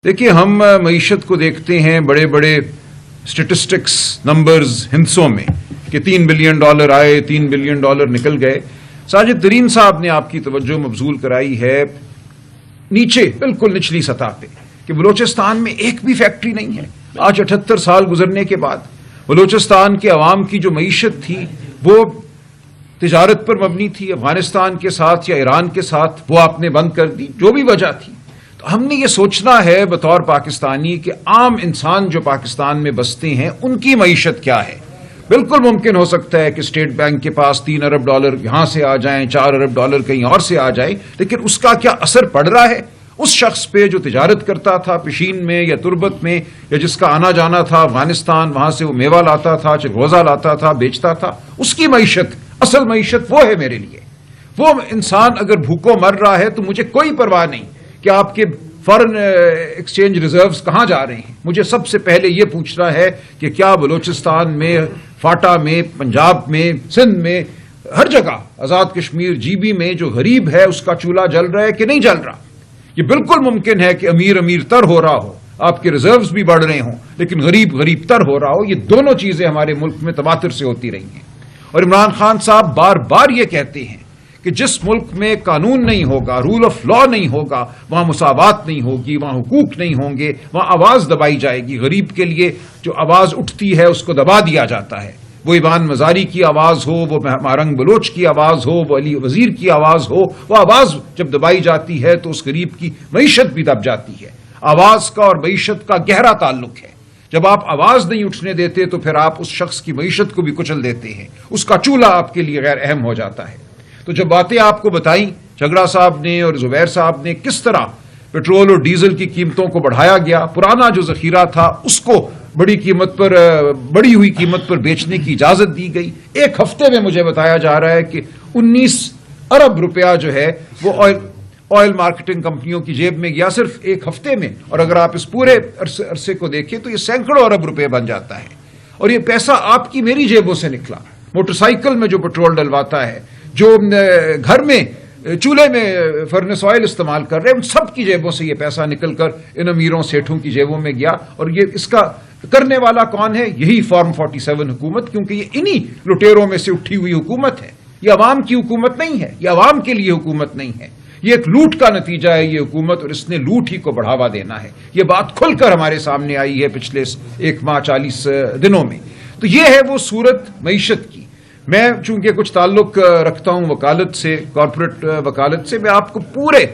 دیکھیے ہم معیشت کو دیکھتے ہیں بڑے بڑے اسٹیٹسٹکس نمبرز ہندسوں میں کہ $3 بلین آئے $3 بلین نکل گئے. ساجد ترین صاحب نے آپ کی توجہ مبذول کرائی ہے نیچے بالکل نچلی سطح پہ کہ بلوچستان میں ایک بھی فیکٹری نہیں ہے. آج 78 سال گزرنے کے بعد بلوچستان کے عوام کی جو معیشت تھی وہ تجارت پر مبنی تھی. افغانستان کے ساتھ یا ایران کے ساتھ وہ آپ نے بند کر دی جو بھی وجہ تھی. تو ہم نے یہ سوچنا ہے بطور پاکستانی کہ عام انسان جو پاکستان میں بستے ہیں ان کی معیشت کیا ہے. بالکل ممکن ہو سکتا ہے کہ اسٹیٹ بینک کے پاس $3 ارب یہاں سے آ جائیں, $4 ارب کہیں اور سے آ جائیں, لیکن اس کا کیا اثر پڑ رہا ہے اس شخص پہ جو تجارت کرتا تھا پشین میں یا تربت میں, یا جس کا آنا جانا تھا افغانستان, وہاں سے وہ میوہ لاتا تھا, چلغوزہ لاتا تھا, بیچتا تھا. اس کی معیشت, اصل معیشت وہ ہے میرے لیے. وہ انسان اگر بھوکوں مر رہا ہے تو مجھے کوئی پرواہ نہیں کہ آپ کے فارن ایکسچینج ریزروز کہاں جا رہے ہیں. مجھے سب سے پہلے یہ پوچھنا ہے کہ کیا بلوچستان میں, فاٹا میں, پنجاب میں, سندھ میں, ہر جگہ آزاد کشمیر GB میں جو غریب ہے اس کا چولہا جل رہا ہے کہ نہیں جل رہا. یہ بالکل ممکن ہے کہ امیر تر ہو رہا ہو, آپ کے ریزروز بھی بڑھ رہے ہوں, لیکن غریب تر ہو رہا ہو. یہ دونوں چیزیں ہمارے ملک میں تواتر سے ہوتی رہی ہیں. اور عمران خان صاحب بار بار یہ کہتے ہیں کہ جس ملک میں قانون نہیں ہوگا, رول آف لا نہیں ہوگا, وہاں مساوات نہیں ہوگی, وہاں حقوق نہیں ہوں گے, وہاں آواز دبائی جائے گی. غریب کے لیے جو آواز اٹھتی ہے اس کو دبا دیا جاتا ہے. وہ ایوان مزاری کی آواز ہو, وہ مارنگ بلوچ کی آواز ہو, وہ علی وزیر کی آواز ہو, وہ آواز جب دبائی جاتی ہے تو اس غریب کی معیشت بھی دب جاتی ہے. آواز کا اور معیشت کا گہرا تعلق ہے. جب آپ آواز نہیں اٹھنے دیتے تو پھر آپ اس شخص کی معیشت کو بھی کچل دیتے ہیں, اس کا چولہا آپ کے لیے غیر اہم ہو جاتا ہے. تو جب باتیں آپ کو بتائیں جھگڑا صاحب نے اور زبیر صاحب نے, کس طرح پیٹرول اور ڈیزل کی قیمتوں کو بڑھایا گیا, پرانا جو ذخیرہ تھا اس کو بڑی ہوئی قیمت پر بیچنے کی اجازت دی گئی. ایک ہفتے میں مجھے بتایا جا رہا ہے کہ $19 ارب جو ہے وہ آئل مارکیٹنگ کمپنیوں کی جیب میں گیا صرف ایک ہفتے میں. اور اگر آپ اس پورے عرصے کو دیکھیں تو یہ سینکڑوں ارب روپے بن جاتا ہے. اور یہ پیسہ آپ کی میری جیبوں سے نکلا. موٹر سائیکل میں جو پیٹرول ڈلواتا ہے, جو گھر میں چولہے میں فرنس آئل استعمال کر رہے ہیں, ان سب کی جیبوں سے یہ پیسہ نکل کر ان امیروں سیٹھوں کی جیبوں میں گیا. اور یہ اس کا کرنے والا کون ہے؟ یہی فارم 47 حکومت, کیونکہ یہ انہی لٹیروں میں سے اٹھی ہوئی حکومت ہے. یہ عوام کی حکومت نہیں ہے, یہ عوام کے لیے حکومت نہیں ہے. یہ ایک لوٹ کا نتیجہ ہے یہ حکومت, اور اس نے لوٹ ہی کو بڑھاوا دینا ہے. یہ بات کھل کر ہمارے سامنے آئی ہے پچھلے 1 ماہ 40 دنوں میں. تو یہ ہے وہ صورت معیشت کی. میں چونکہ کچھ تعلق رکھتا ہوں وکالت سے, کارپوریٹ وکالت سے, میں آپ کو پورے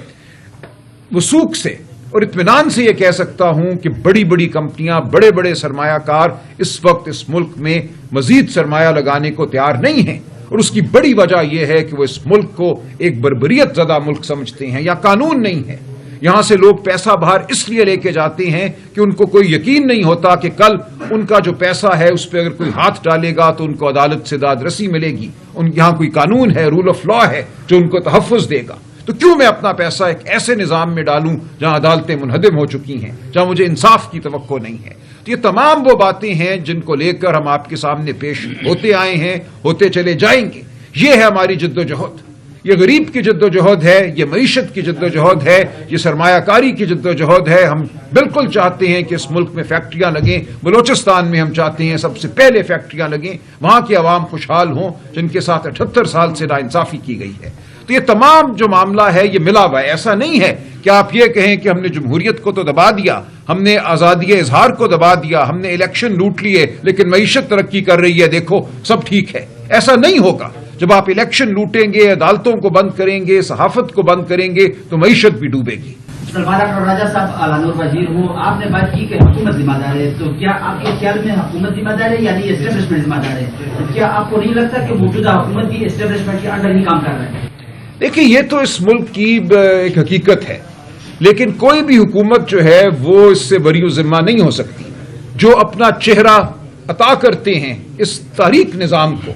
وثوق سے اور اطمینان سے یہ کہہ سکتا ہوں کہ بڑی بڑی کمپنیاں, بڑے بڑے سرمایہ کار اس وقت اس ملک میں مزید سرمایہ لگانے کو تیار نہیں ہیں. اور اس کی بڑی وجہ یہ ہے کہ وہ اس ملک کو ایک بربریت زدہ ملک سمجھتے ہیں, یا قانون نہیں ہے. یہاں سے لوگ پیسہ باہر اس لیے لے کے جاتے ہیں کہ ان کو کوئی یقین نہیں ہوتا کہ کل ان کا جو پیسہ ہے اس پہ اگر کوئی ہاتھ ڈالے گا تو ان کو عدالت سے داد رسی ملے گی. یہاں کوئی قانون ہے, رول آف لا ہے جو ان کو تحفظ دے گا. تو کیوں میں اپنا پیسہ ایک ایسے نظام میں ڈالوں جہاں عدالتیں منہدم ہو چکی ہیں, جہاں مجھے انصاف کی توقع نہیں ہے. تو یہ تمام وہ باتیں ہیں جن کو لے کر ہم آپ کے سامنے پیش ہوتے آئے ہیں, ہوتے چلے جائیں گے. یہ ہے ہماری جدوجہد. یہ غریب کی جدوجہد ہے, یہ معیشت کی جدوجہد ہے, یہ سرمایہ کاری کی جدوجہد ہے. ہم بالکل چاہتے ہیں کہ اس ملک میں فیکٹریاں لگیں. بلوچستان میں ہم چاہتے ہیں سب سے پہلے فیکٹریاں لگیں, وہاں کے عوام خوشحال ہوں جن کے ساتھ 78 سال سے ناانصافی کی گئی ہے. تو یہ تمام جو معاملہ ہے یہ ملا ہوا ہے. ایسا نہیں ہے کہ آپ یہ کہیں کہ ہم نے جمہوریت کو تو دبا دیا, ہم نے آزادی اظہار کو دبا دیا, ہم نے الیکشن لوٹ لیے لیکن معیشت ترقی کر رہی ہے, دیکھو سب ٹھیک ہے. ایسا نہیں ہوگا. جب آپ الیکشن لوٹیں گے, عدالتوں کو بند کریں گے, صحافت کو بند کریں گے تو معیشت بھی ڈوبے گی. ڈاکٹر راجہ صاحب اعلانور وزیر ہوں, آپ نے بات کی کہ حکومت ذمہ دار ہے, تو کیا آپ کے خیال میں حکومت ذمہ دار ہے یعنی اسٹیبلشمنٹ ذمہ دار ہے؟ کیا آپ کو نہیں لگتا کہ موجودہ حکومت بھی اسٹیبلشمنٹ کے انڈر ہی کام کر رہا ہے؟ دیکھیے یہ تو اس ملک کی ایک حقیقت ہے, لیکن کوئی بھی حکومت جو ہے وہ اس سے بری و ذمہ نہیں ہو سکتی. جو اپنا چہرہ عطا کرتے ہیں اس تاریک نظام کو,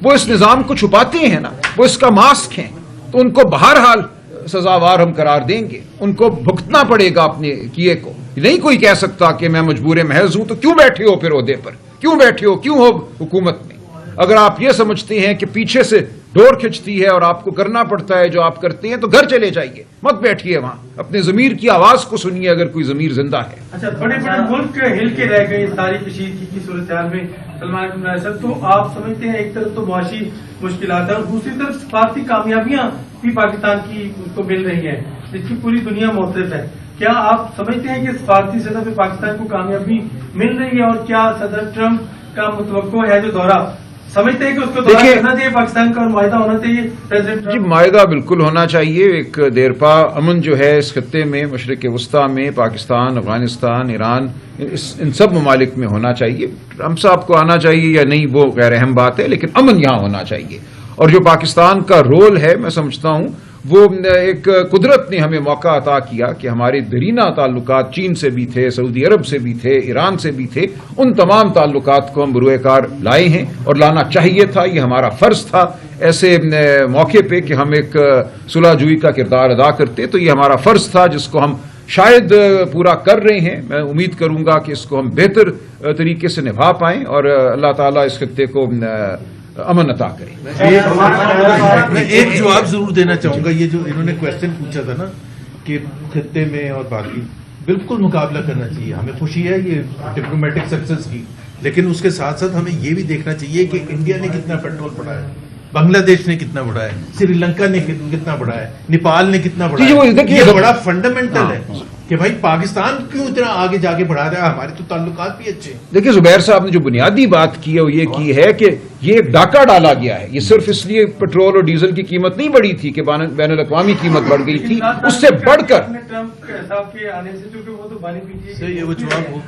وہ اس نظام کو چھپاتے ہیں نا, وہ اس کا ماسک ہیں, تو ان کو بہرحال سزاوار ہم قرار دیں گے. ان کو بھگتنا پڑے گا اپنے کیے کو. نہیں کوئی کہہ سکتا کہ میں مجبور محض ہوں, تو کیوں بیٹھے ہو پھر عہدے پر, کیوں بیٹھے ہو, کیوں ہو حکومت میں؟ اگر آپ یہ سمجھتے ہیں کہ پیچھے سے ڈور کھنچتی ہے اور آپ کو کرنا پڑتا ہے جو آپ کرتے ہیں تو گھر چلے جائیے, مت بیٹھیے وہاں, اپنے ضمیر کی آواز کو سنیے اگر کوئی ضمیر زندہ ہے. اچھا, بڑے بڑے ملک ہل کے رہ گئے ساری کشیدگی کی صورتحال میں سلمان عمران صاحب, تو آپ سمجھتے ہیں ایک طرف تو معاشی مشکلات ہیں اور دوسری طرف سفارتی کامیابیاں بھی پاکستان کی کو مل رہی ہیں جس کی پوری دنیا معترف ہے. کیا آپ سمجھتے ہیں کہ سفارتی سطح پہ پاکستان کو کامیابی مل رہی ہے, اور کیا صدر ٹرمپ کا متوقع ہے جو دورہ, سمجھتے ہیں کہ اس کو دورہ کرنا چاہیے پاکستان کا اور معاہدہ ہونا چاہیے پریزیڈنٹ؟ جی, معاہدہ بالکل ہونا چاہیے. ایک دیرپا امن جو ہے اس خطے میں, مشرق وسطیٰ میں, پاکستان, افغانستان, ایران, ان سب ممالک میں ہونا چاہیے. ہم صاحب کو آنا چاہیے یا نہیں وہ غیر اہم بات ہے, لیکن امن یہاں ہونا چاہیے. اور جو پاکستان کا رول ہے میں سمجھتا ہوں وہ ایک قدرت نے ہمیں موقع عطا کیا کہ ہمارے دیرینہ تعلقات چین سے بھی تھے, سعودی عرب سے بھی تھے, ایران سے بھی تھے, ان تمام تعلقات کو ہم بروئے کار لائے ہیں اور لانا چاہیے تھا. یہ ہمارا فرض تھا ایسے موقع پہ کہ ہم ایک صلح جوئی کا کردار ادا کرتے, تو یہ ہمارا فرض تھا جس کو ہم شاید پورا کر رہے ہیں. میں امید کروں گا کہ اس کو ہم بہتر طریقے سے نبھا پائیں اور اللہ تعالیٰ اس خطے کو امن عطا کریں. میں ایک جواب ضرور دینا چاہوں گا. یہ جو انہوں نے کوشچن پوچھا تھا نا کہ خطے میں اور باقی, بالکل مقابلہ کرنا چاہیے. ہمیں خوشی ہے یہ ڈپلومیٹک سکسیس کی, لیکن اس کے ساتھ ساتھ ہمیں یہ بھی دیکھنا چاہیے کہ انڈیا نے کتنا پیٹرول بڑھایا ہے, بنگلہ دیش نے کتنا بڑھایا ہے, سری لنکا نے کتنا بڑھایا ہے, نیپال نے کتنا بڑھایا ہے. یہ بڑا فنڈامنٹل ہے کہ بھائی پاکستان کیوں اتنا آگے جا کے بڑھا رہا ہے, ہمارے تو تعلقات بھی اچھے ہیں. دیکھیے, زبیر صاحب نے جو بنیادی بات کی ہے وہ یہ کی ہے کہ یہ ایک ڈاکہ ڈالا گیا ہے. یہ صرف اس لیے پیٹرول اور ڈیزل کی قیمت نہیں بڑھی تھی کہ بین الاقوامی قیمت بڑھ گئی تھی, اس سے بڑھ کر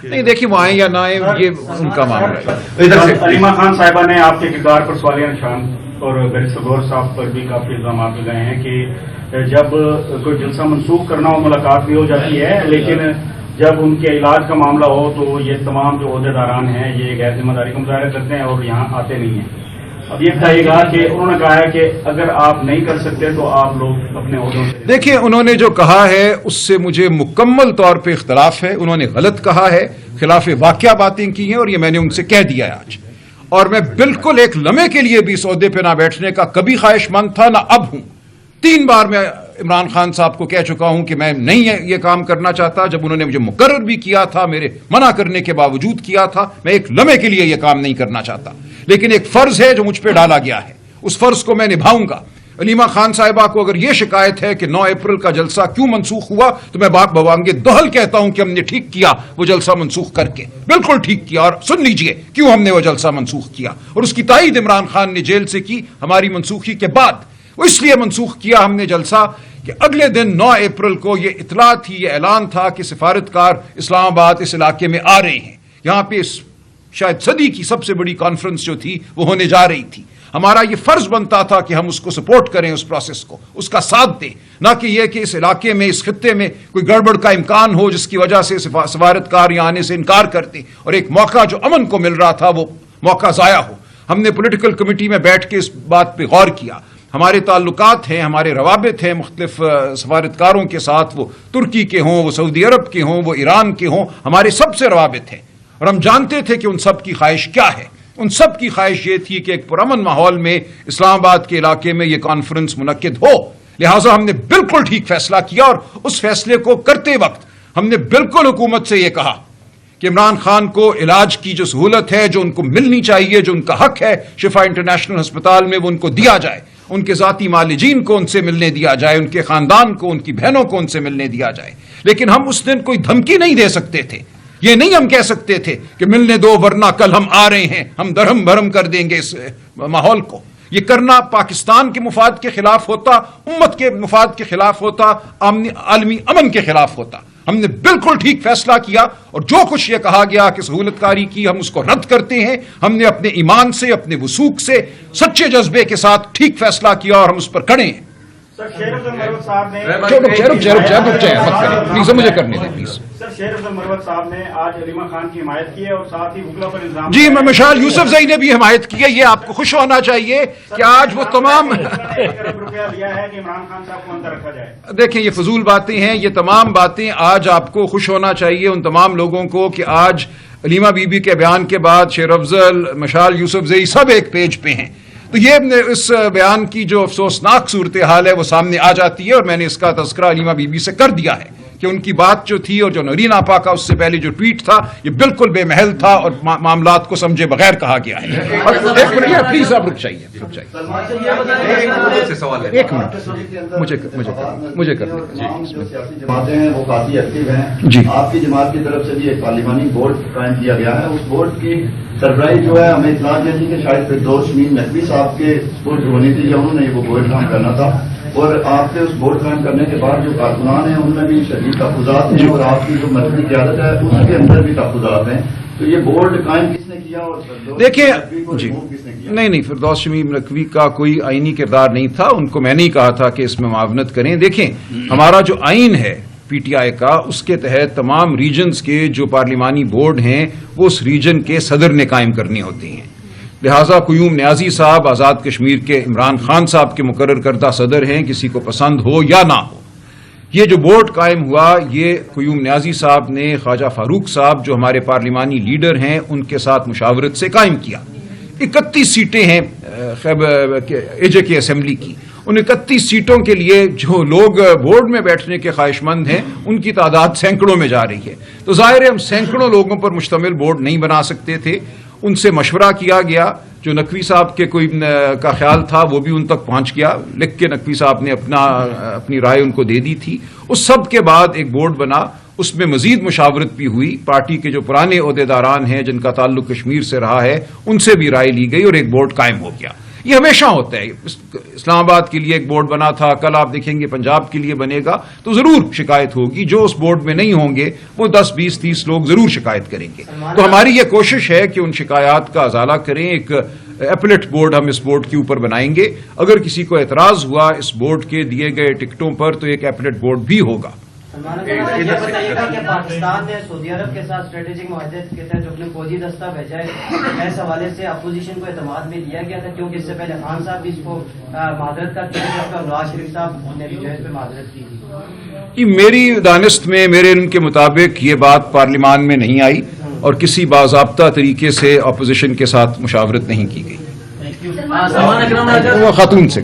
نہیں. دیکھیے, وہ آئیں یا نہ آئیں یہ ان کا معاملہ ہے. علیمہ خان صاحبہ نے آپ کے کردار پر سوالیہ نشان اور بیرسٹر غور صاحب پر بھی کافی الزامات لگائے ہیں کہ جب کوئی جلسہ منسوخ کرنا ہو ملاقات بھی ہو جاتی ہے, لیکن جب ان کے علاج کا معاملہ ہو تو یہ تمام جو عہدے داران ہیں یہ غیر ذمہ داری کا مظاہرہ کرتے ہیں اور یہاں آتے نہیں ہیں. اب یہ بتائیے گا کہ انہوں نے کہا ہے کہ اگر آپ نہیں کر سکتے تو آپ لوگ اپنے عہدوں سے. دیکھیں, انہوں نے جو کہا ہے اس سے مجھے مکمل طور پہ اختلاف ہے. انہوں نے غلط کہا ہے, خلاف واقعہ باتیں کی ہیں, اور یہ میں نے ان سے کہہ دیا ہے آج. اور میں بالکل ایک لمحے کے لیے بھی اس عہدے پہ نہ بیٹھنے کا کبھی خواہش مند تھا, نہ اب ہوں. 3 بار میں عمران خان صاحب کو کہہ چکا ہوں کہ میں نہیں یہ کام کرنا چاہتا. جب انہوں نے مجھے مقرر بھی کیا تھا, میرے منع کرنے کے باوجود کیا تھا, میں ایک لمحے کے لیے یہ کام نہیں کرنا چاہتا. لیکن ایک فرض ہے جو مجھ پہ ڈالا گیا ہے, اس فرض کو میں نبھاؤں گا. علیمہ خان صاحبہ کو اگر یہ شکایت ہے کہ 9 اپریل کا جلسہ کیوں منسوخ ہوا, تو میں باپ بوانگے دہل کہتا ہوں کہ ہم نے ٹھیک کیا وہ جلسہ منسوخ کر کے, بالکل ٹھیک کیا. اور سن لیجئے کیوں ہم نے وہ جلسہ منسوخ کیا, اور اس کی تائید عمران خان نے جیل سے کی ہماری منسوخی کے بعد. وہ اس لیے منسوخ کیا ہم نے جلسہ کہ اگلے دن 9 اپریل کو یہ اطلاع تھی, یہ اعلان تھا کہ سفارتکار اسلام آباد اس علاقے میں آ رہے ہیں. یہاں پہ شاید صدی کی سب سے بڑی کانفرنس جو تھی وہ ہونے جا رہی تھی. ہمارا یہ فرض بنتا تھا کہ ہم اس کو سپورٹ کریں, اس پروسیس کو, اس کا ساتھ دیں, نہ کہ یہ کہ اس علاقے میں, اس خطے میں کوئی گڑبڑ کا امکان ہو جس کی وجہ سے سفارتکار یہاں آنے سے انکار کرتے اور ایک موقع جو امن کو مل رہا تھا وہ موقع ضائع ہو. ہم نے پولیٹیکل کمیٹی میں بیٹھ کے اس بات پہ غور کیا. ہمارے تعلقات ہیں, ہمارے روابط ہیں مختلف سفارتکاروں کے ساتھ, وہ ترکی کے ہوں, وہ سعودی عرب کے ہوں, وہ ایران کے ہوں, ہمارے سب سے روابط ہیں. اور ہم جانتے تھے کہ ان سب کی خواہش کیا ہے. ان سب کی خواہش یہ تھی کہ ایک پرامن ماحول میں اسلام آباد کے علاقے میں یہ کانفرنس منعقد ہو. لہٰذا ہم نے بالکل ٹھیک فیصلہ کیا, اور اس فیصلے کو کرتے وقت ہم نے بالکل حکومت سے یہ کہا کہ عمران خان کو علاج کی جو سہولت ہے, جو ان کو ملنی چاہیے, جو ان کا حق ہے شفا انٹرنیشنل ہسپتال میں, وہ ان کو دیا جائے. ان کے ذاتی معالجین کو ان سے ملنے دیا جائے, ان کے خاندان کو, ان کی بہنوں کو ان سے ملنے دیا جائے. لیکن ہم اس دن کوئی دھمکی نہیں دے سکتے تھے. یہ نہیں ہم کہہ سکتے تھے کہ ملنے دو ورنہ کل ہم آ رہے ہیں, ہم درہم بھرم کر دیں گے اس ماحول کو. یہ کرنا پاکستان کے مفاد کے خلاف ہوتا, امت کے مفاد کے خلاف ہوتا, عالمی امن کے خلاف ہوتا. ہم نے بالکل ٹھیک فیصلہ کیا, اور جو کچھ یہ کہا گیا کہ سہولت کاری کی, ہم اس کو رد کرتے ہیں. ہم نے اپنے ایمان سے, اپنے وثوق سے, سچے جذبے کے ساتھ ٹھیک فیصلہ کیا, اور ہم اس پر کھڑے ہیں. سر شیر عبد المروت صاحب نے پلیز مجھے کرنے دیں پلیز. سر شیر عبد المروت صاحب نے آج علیمہ خان کی حمایت کی ہے اور ساتھ ہی وکلا پر الزام. جی, میں مشال یوسف زئی نے بھی حمایت کی ہے. یہ آپ کو خوش ہونا چاہیے کہ آج وہ تمام 1 ارب روپیہ لیا ہے کہ عمران خان صاحب کو اندر رکھا جائے. دیکھیں, یہ فضول باتیں ہیں. یہ تمام باتیں آج آپ کو خوش ہونا چاہیے ان تمام لوگوں کو کہ آج علیمہ بی بی کے بیان کے بعد شیر افضل, مشال یوسف زئی سب ایک پیج پہ ہیں. تو یہ اس بیان کی جو افسوسناک صورتحال ہے وہ سامنے آ جاتی ہے، اور میں نے اس کا تذکرہ علیمہ بی بی سے کر دیا ہے کہ ان کی بات جو تھی اور جو نورین آپا کا اس سے پہلے جو ٹویٹ تھا یہ بالکل بے محل تھا اور معاملات کو سمجھے بغیر کہا گیا ہے. اور ایک منٹ پلیز آپ رک جائیے. ایک منٹ مجھے کر سیاسی جماعتیں ہیں وہ کافی ایکٹیو ہیں. جی. آپ کی جماعت کی طرف سے بھی ایک پارلیمانی بورڈ قائم کیا گیا ہے. اس بورڈ کی سربراہی جو ہے ہمیں اطلاع دی تھی کہ شاید فردوس شمیم نقوی صاحب کے بورڈ ہونی تھی یا انہوں نے وہ بورڈ کام کرنا تھا. اور آپ کے اس بورڈ قائم کرنے کے بعد جو کارکنان ہیں ان میں بھی شدید تحفظات ہیں اور آپ کی جو مرکزی قیادت ہے اس کے اندر بھی تحفظات ہیں. تو یہ بورڈ قائم کس نے کیا اور دیکھیں جی کس نے کیا؟ نہیں فردوس شمیم نقوی کا کوئی آئینی کردار نہیں تھا. ان کو میں نے کہا تھا کہ اس میں معاونت کریں. دیکھیں ہمارا جو آئین ہے پی ٹی آئی کا اس کے تحت تمام ریجنز کے جو پارلیمانی بورڈ ہیں وہ اس ریجن کے صدر نے قائم کرنی ہوتی ہیں. لہذا قیوم نیازی صاحب آزاد کشمیر کے عمران خان صاحب کے مقرر کردہ صدر ہیں، کسی کو پسند ہو یا نہ ہو. یہ جو بورڈ قائم ہوا یہ قیوم نیازی صاحب نے خواجہ فاروق صاحب جو ہمارے پارلیمانی لیڈر ہیں ان کے ساتھ مشاورت سے قائم کیا. 31 سیٹیں ہیں اے جے کے اسمبلی کی. ان 31 سیٹوں کے لیے جو لوگ بورڈ میں بیٹھنے کے خواہش مند ہیں ان کی تعداد سینکڑوں میں جا رہی ہے. تو ظاہر ہے ہم سینکڑوں لوگوں پر مشتمل بورڈ نہیں بنا سکتے تھے. ان سے مشورہ کیا گیا. جو نقوی صاحب کے کوئی کا خیال تھا وہ بھی ان تک پہنچ گیا. لکھ کے نقوی صاحب نے اپنی رائے ان کو دے دی تھی. اس سب کے بعد ایک بورڈ بنا. اس میں مزید مشاورت بھی ہوئی. پارٹی کے جو پرانے عہدیداران ہیں جن کا تعلق کشمیر سے رہا ہے ان سے بھی رائے لی گئی اور ایک بورڈ قائم ہو گیا. یہ ہمیشہ ہوتا ہے. اسلام آباد کے لیے ایک بورڈ بنا تھا، کل آپ دیکھیں گے پنجاب کے لیے بنے گا تو ضرور شکایت ہوگی. جو اس بورڈ میں نہیں ہوں گے وہ 10 20 30 لوگ ضرور شکایت کریں گے. تو ہماری یہ کوشش ہے کہ ان شکایات کا ازالہ کریں. ایک ایپلیٹ بورڈ ہم اس بورڈ کے اوپر بنائیں گے. اگر کسی کو اعتراض ہوا اس بورڈ کے دیے گئے ٹکٹوں پر تو ایک ایپلیٹ بورڈ بھی ہوگا. یہ بتائیے گا کہ پاکستان نے سعودی عرب کے ساتھ اسٹریٹجک معاہدے کے تحت جو اپنے فوجی دستہ بھیجا ہے اس حوالے سے اپوزیشن کو اعتماد میں لیا گیا تھا کیونکہ اس سے پہلے خان صاحب بھی اس کو معذرت کر چکے تھے اور نواز شریف صاحب نے بھی جو ہے اس پہ معذرت کی تھی. میری دانست میں میرے علم کے مطابق یہ بات پارلیمان میں نہیں آئی اور کسی باضابطہ طریقے سے اپوزیشن کے ساتھ مشاورت نہیں کی گئی. وہ خاتون سے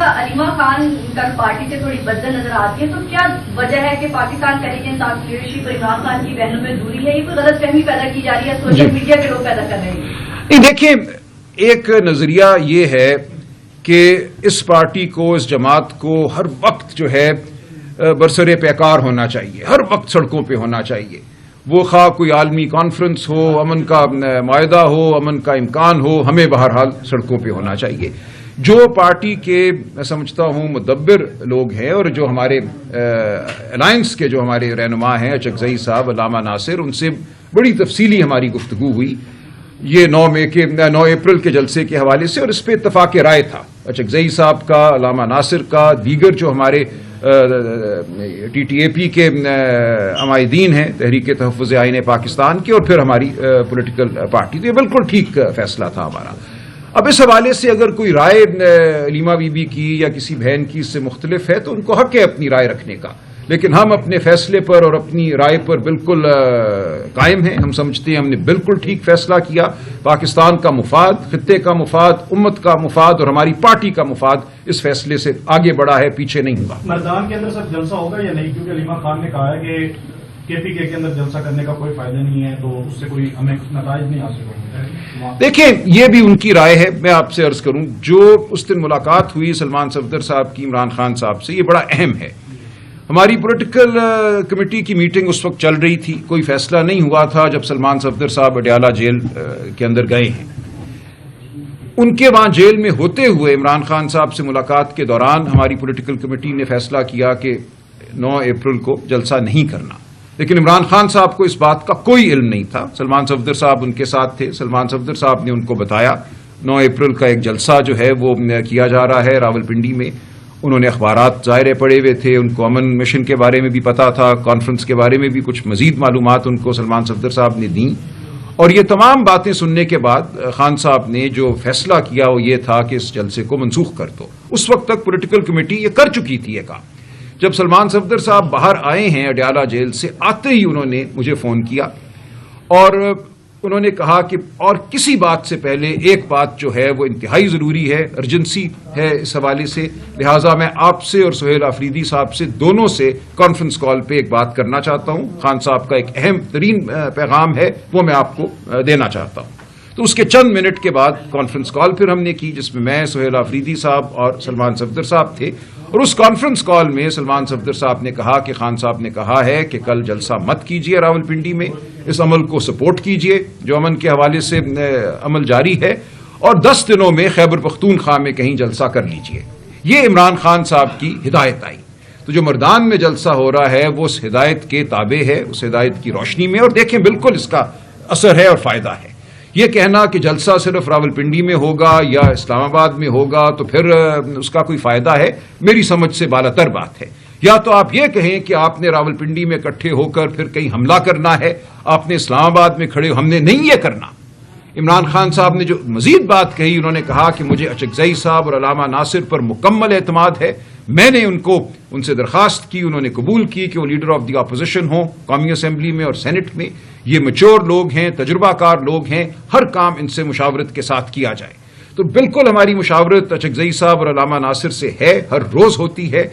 علیمہ خان کل پارٹی سے تھوڑی بدل نظر آتی ہے تو کیا وجہ ہے کہ پاکستان تحریک انصاف لیڈرشپ اور عمران خان کی بہنوں میں دوری ہے؟ یہ کوئی غلط فہمی پیدا کی جا رہی ہے سوشل میڈیا کے لوگ پیدا کر رہے ہیں. دیکھیں ایک نظریہ یہ ہے کہ اس پارٹی کو اس جماعت کو ہر وقت جو ہے برسر پیکار ہونا چاہیے، ہر وقت سڑکوں پہ ہونا چاہیے. وہ خواہ کوئی عالمی کانفرنس ہو، امن کا معاہدہ ہو، امن کا امکان ہو، ہمیں بہرحال سڑکوں پہ ہونا چاہیے. جو پارٹی کے میں سمجھتا ہوں مدبر لوگ ہیں اور جو ہمارے الائنس کے جو ہمارے رہنما ہیں اچکزئی صاحب، علامہ ناصر، ان سے بڑی تفصیلی ہماری گفتگو ہوئی یہ 9 اپریل کے جلسے کے حوالے سے اور اس پہ اتفاق رائے تھا اچکزئی صاحب کا، علامہ ناصر کا، دیگر جو ہمارے ٹی ٹی اے پی کے عمائدین ہیں تحریک تحفظ آئین پاکستان کے اور پھر ہماری پولیٹیکل پارٹی. تو یہ بالکل ٹھیک فیصلہ تھا ہمارا. اب اس حوالے سے اگر کوئی رائے علیمہ بی بی کی یا کسی بہن کی اس سے مختلف ہے تو ان کو حق ہے اپنی رائے رکھنے کا، لیکن ہم اپنے فیصلے پر اور اپنی رائے پر بالکل قائم ہیں. ہم سمجھتے ہیں ہم نے بالکل ٹھیک فیصلہ کیا. پاکستان کا مفاد، خطے کا مفاد، امت کا مفاد اور ہماری پارٹی کا مفاد اس فیصلے سے آگے بڑا ہے، پیچھے نہیں ہوا. میدان کے اندر سب جلسہ ہوگا یا نہیں؟ کیونکہ علیمہ خان نے کہا ہے کہ کے پی کے اندر جلسہ کرنے کا کوئی فائدہ نہیں ہے تو اس سے کوئی ہمیں نتائج نہیں حاصل ہوگا. دیکھیں یہ بھی ان کی رائے ہے. میں آپ سے عرض کروں جو اس دن ملاقات ہوئی سلمان صفدر صاحب کی عمران خان صاحب سے، یہ بڑا اہم ہے. ہماری پولیٹیکل کمیٹی کی میٹنگ اس وقت چل رہی تھی، کوئی فیصلہ نہیں ہوا تھا جب سلمان صفدر صاحب اڈیالہ جیل کے اندر گئے ہیں. ان کے وہاں جیل میں ہوتے ہوئے عمران خان صاحب سے ملاقات کے دوران ہماری پولیٹیکل کمیٹی نے فیصلہ کیا کہ 9 اپریل کو جلسہ نہیں کرنا. لیکن عمران خان صاحب کو اس بات کا کوئی علم نہیں تھا. سلمان صفدر صاحب ان کے ساتھ تھے. سلمان صفدر صاحب نے ان کو بتایا 9 اپریل کا ایک جلسہ جو ہے وہ کیا جا رہا ہے راولپنڈی میں. انہوں نے اخبارات ظاہر پڑے ہوئے تھے، ان کو امن مشن کے بارے میں بھی پتا تھا، کانفرنس کے بارے میں بھی کچھ مزید معلومات ان کو سلمان صفدر صاحب نے دیں. اور یہ تمام باتیں سننے کے بعد خان صاحب نے جو فیصلہ کیا وہ یہ تھا کہ اس جلسے کو منسوخ کر دو. اس وقت تک پولیٹیکل کمیٹی یہ کر چکی تھی یہ کام. جب سلمان صفدر صاحب باہر آئے ہیں اڈیالہ جیل سے، آتے ہی انہوں نے مجھے فون کیا اور انہوں نے کہا کہ اور کسی بات سے پہلے ایک بات جو ہے وہ انتہائی ضروری ہے، ارجنسی ہے اس حوالے سے، لہٰذا میں آپ سے اور سہیل آفریدی صاحب سے دونوں سے کانفرنس کال پہ ایک بات کرنا چاہتا ہوں. خان صاحب کا ایک اہم ترین پیغام ہے، وہ میں آپ کو دینا چاہتا ہوں. تو اس کے چند منٹ کے بعد کانفرنس کال پھر ہم نے کی، جس میں سہیل آفریدی صاحب اور سلمان صفدر صاحب تھے. اور اس کانفرنس کال میں سلمان صفدر صاحب نے کہا کہ خان صاحب نے کہا ہے کہ کل جلسہ مت کیجیے راولپنڈی میں، اس عمل کو سپورٹ کیجیے جو امن کے حوالے سے عمل جاری ہے، اور 10 دنوں میں خیبر پختونخوا میں کہیں جلسہ کر لیجیے. یہ عمران خان صاحب کی ہدایت آئی. تو جو مردان میں جلسہ ہو رہا ہے وہ اس ہدایت کے تابع ہے، اس ہدایت کی روشنی میں، اور دیکھیں بالکل اس کا اثر ہے اور فائدہ ہے. یہ کہنا کہ جلسہ صرف راولپنڈی میں ہوگا یا اسلام آباد میں ہوگا تو پھر اس کا کوئی فائدہ ہے، میری سمجھ سے بالا تر بات ہے. یا تو آپ یہ کہیں کہ آپ نے راولپنڈی میں اکٹھے ہو کر پھر کہیں حملہ کرنا ہے، آپ نے اسلام آباد میں کھڑے ہو، ہم نے نہیں یہ کرنا. عمران خان صاحب نے جو مزید بات کہی، انہوں نے کہا کہ مجھے اچکزئی صاحب اور علامہ ناصر پر مکمل اعتماد ہے. میں نے ان سے درخواست کی، انہوں نے قبول کی کہ وہ لیڈر آف دی اپوزیشن ہوں قومی اسمبلی میں اور سینٹ میں. یہ میچور لوگ ہیں، تجربہ کار لوگ ہیں، ہر کام ان سے مشاورت کے ساتھ کیا جائے. تو بالکل ہماری مشاورت اچکزئی صاحب اور علامہ ناصر سے ہے، ہر روز ہوتی ہے.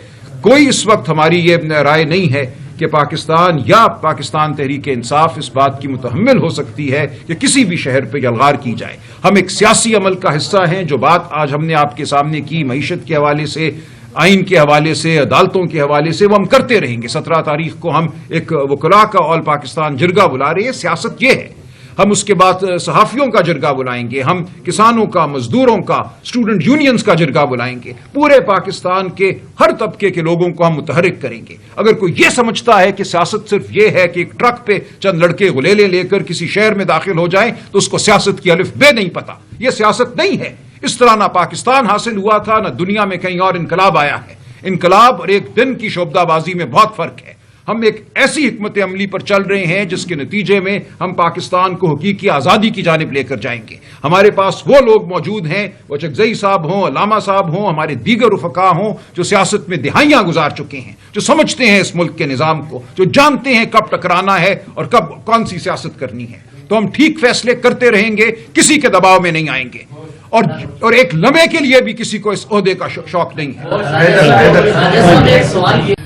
کوئی اس وقت ہماری یہ رائے نہیں ہے کہ پاکستان یا پاکستان تحریک انصاف اس بات کی متحمل ہو سکتی ہے کہ کسی بھی شہر پہ یلغار کی جائے. ہم ایک سیاسی عمل کا حصہ ہیں. جو بات آج ہم نے آپ کے سامنے کی معیشت کے حوالے سے، آئین کے حوالے سے، عدالتوں کے حوالے سے، وہ ہم کرتے رہیں گے. 17 تاریخ کو ہم ایک وکلاء کا آل پاکستان جرگہ بلا رہے ہیں. سیاست یہ ہے. ہم اس کے بعد صحافیوں کا جرگہ بلائیں گے، ہم کسانوں کا، مزدوروں کا، اسٹوڈنٹ یونینز کا جرگہ بلائیں گے. پورے پاکستان کے ہر طبقے کے لوگوں کو ہم متحرک کریں گے. اگر کوئی یہ سمجھتا ہے کہ سیاست صرف یہ ہے کہ ایک ٹرک پہ چند لڑکے غلیلے لے کر کسی شہر میں داخل ہو جائیں تو اس کو سیاست کی الف بے نہیں پتا. یہ سیاست نہیں ہے. اس طرح نہ پاکستان حاصل ہوا تھا، نہ دنیا میں کہیں اور انقلاب آیا ہے. انقلاب اور ایک دن کی شعبدہ بازی میں بہت فرق ہے. ہم ایک ایسی حکمت عملی پر چل رہے ہیں جس کے نتیجے میں ہم پاکستان کو حقیقی آزادی کی جانب لے کر جائیں گے. ہمارے پاس وہ لوگ موجود ہیں، وہ اچکزئی صاحب ہوں، علامہ صاحب ہوں، ہمارے دیگر رفقا ہوں، جو سیاست میں دہائیاں گزار چکے ہیں، جو سمجھتے ہیں اس ملک کے نظام کو، جو جانتے ہیں کب ٹکرانا ہے اور کب کون سی سیاست کرنی ہے. تو ہم ٹھیک فیصلے کرتے رہیں گے، کسی کے دباؤ میں نہیں آئیں گے، اور ایک لمحے کے لیے بھی کسی کو اس عہدے کا شوق نہیں ہے.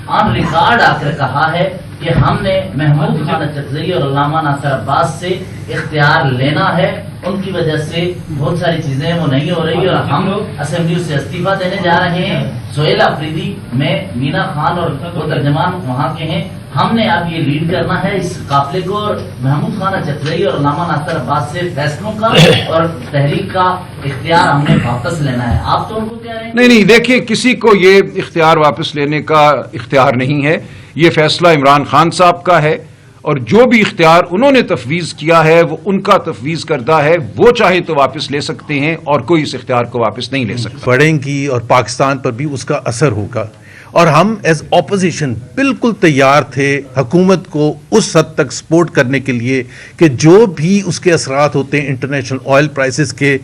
آن ریکارڈ آ کر کہا ہے کہ ہم نے محمود خان اچکزئی اور علامہ ناصر عباس سے اختیار لینا ہے، ان کی وجہ سے بہت ساری چیزیں وہ نہیں ہو رہی اور ہم اسمبلی سے استعفیٰ دینے جا رہے ہیں. سہیل آفریدی میں مینا خان اور وہ ترجمان وہاں کے ہیں. ہم نے اب یہ لیڈ کرنا ہے اس قافلے کو، اور محمود خان اچکزئی اور علامہ ناصر عباس سے فیصلوں کا اور تحریک کا اختیار ہم نے واپس لینا ہے. آپ تو ان کو کہہ رہے ہیں نہیں دیکھیں، کسی کو یہ اختیار واپس لینے کا اختیار نہیں ہے. یہ فیصلہ عمران خان صاحب کا ہے، اور جو بھی اختیار انہوں نے تفویض کیا ہے وہ ان کا تفویض کردہ ہے. وہ چاہے تو واپس لے سکتے ہیں اور کوئی اس اختیار کو واپس نہیں لے سکتا. بڑھیں گی اور پاکستان پر بھی اس کا اثر ہوگا، اور ہم ایز اپوزیشن بالکل تیار تھے حکومت کو اس حد تک سپورٹ کرنے کے لیے کہ جو بھی اس کے اثرات ہوتے ہیں انٹرنیشنل آئل پرائسز کے،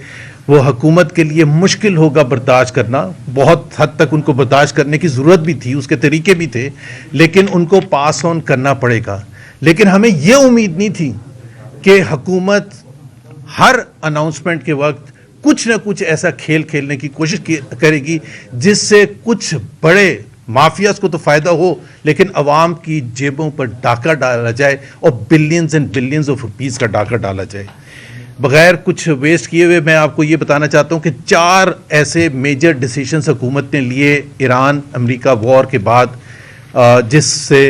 وہ حکومت کے لیے مشکل ہوگا برداشت کرنا. بہت حد تک ان کو برداشت کرنے کی ضرورت بھی تھی، اس کے طریقے بھی تھے، لیکن ان کو پاس آن کرنا پڑے گا. لیکن ہمیں یہ امید نہیں تھی کہ حکومت ہر اناؤنسمنٹ کے وقت کچھ نہ کچھ ایسا کھیل کھیلنے کی کوشش کرے گی جس سے کچھ بڑے مافیاز کو تو فائدہ ہو لیکن عوام کی جیبوں پر ڈاکہ ڈالا جائے اور billions and billions of rupees کا ڈاکہ ڈالا جائے. بغیر کچھ ویسٹ کیے ہوئے میں آپ کو یہ بتانا چاہتا ہوں کہ 4 ایسے میجر ڈیسیشنز حکومت نے لیے ایران امریکہ وار کے بعد، جس سے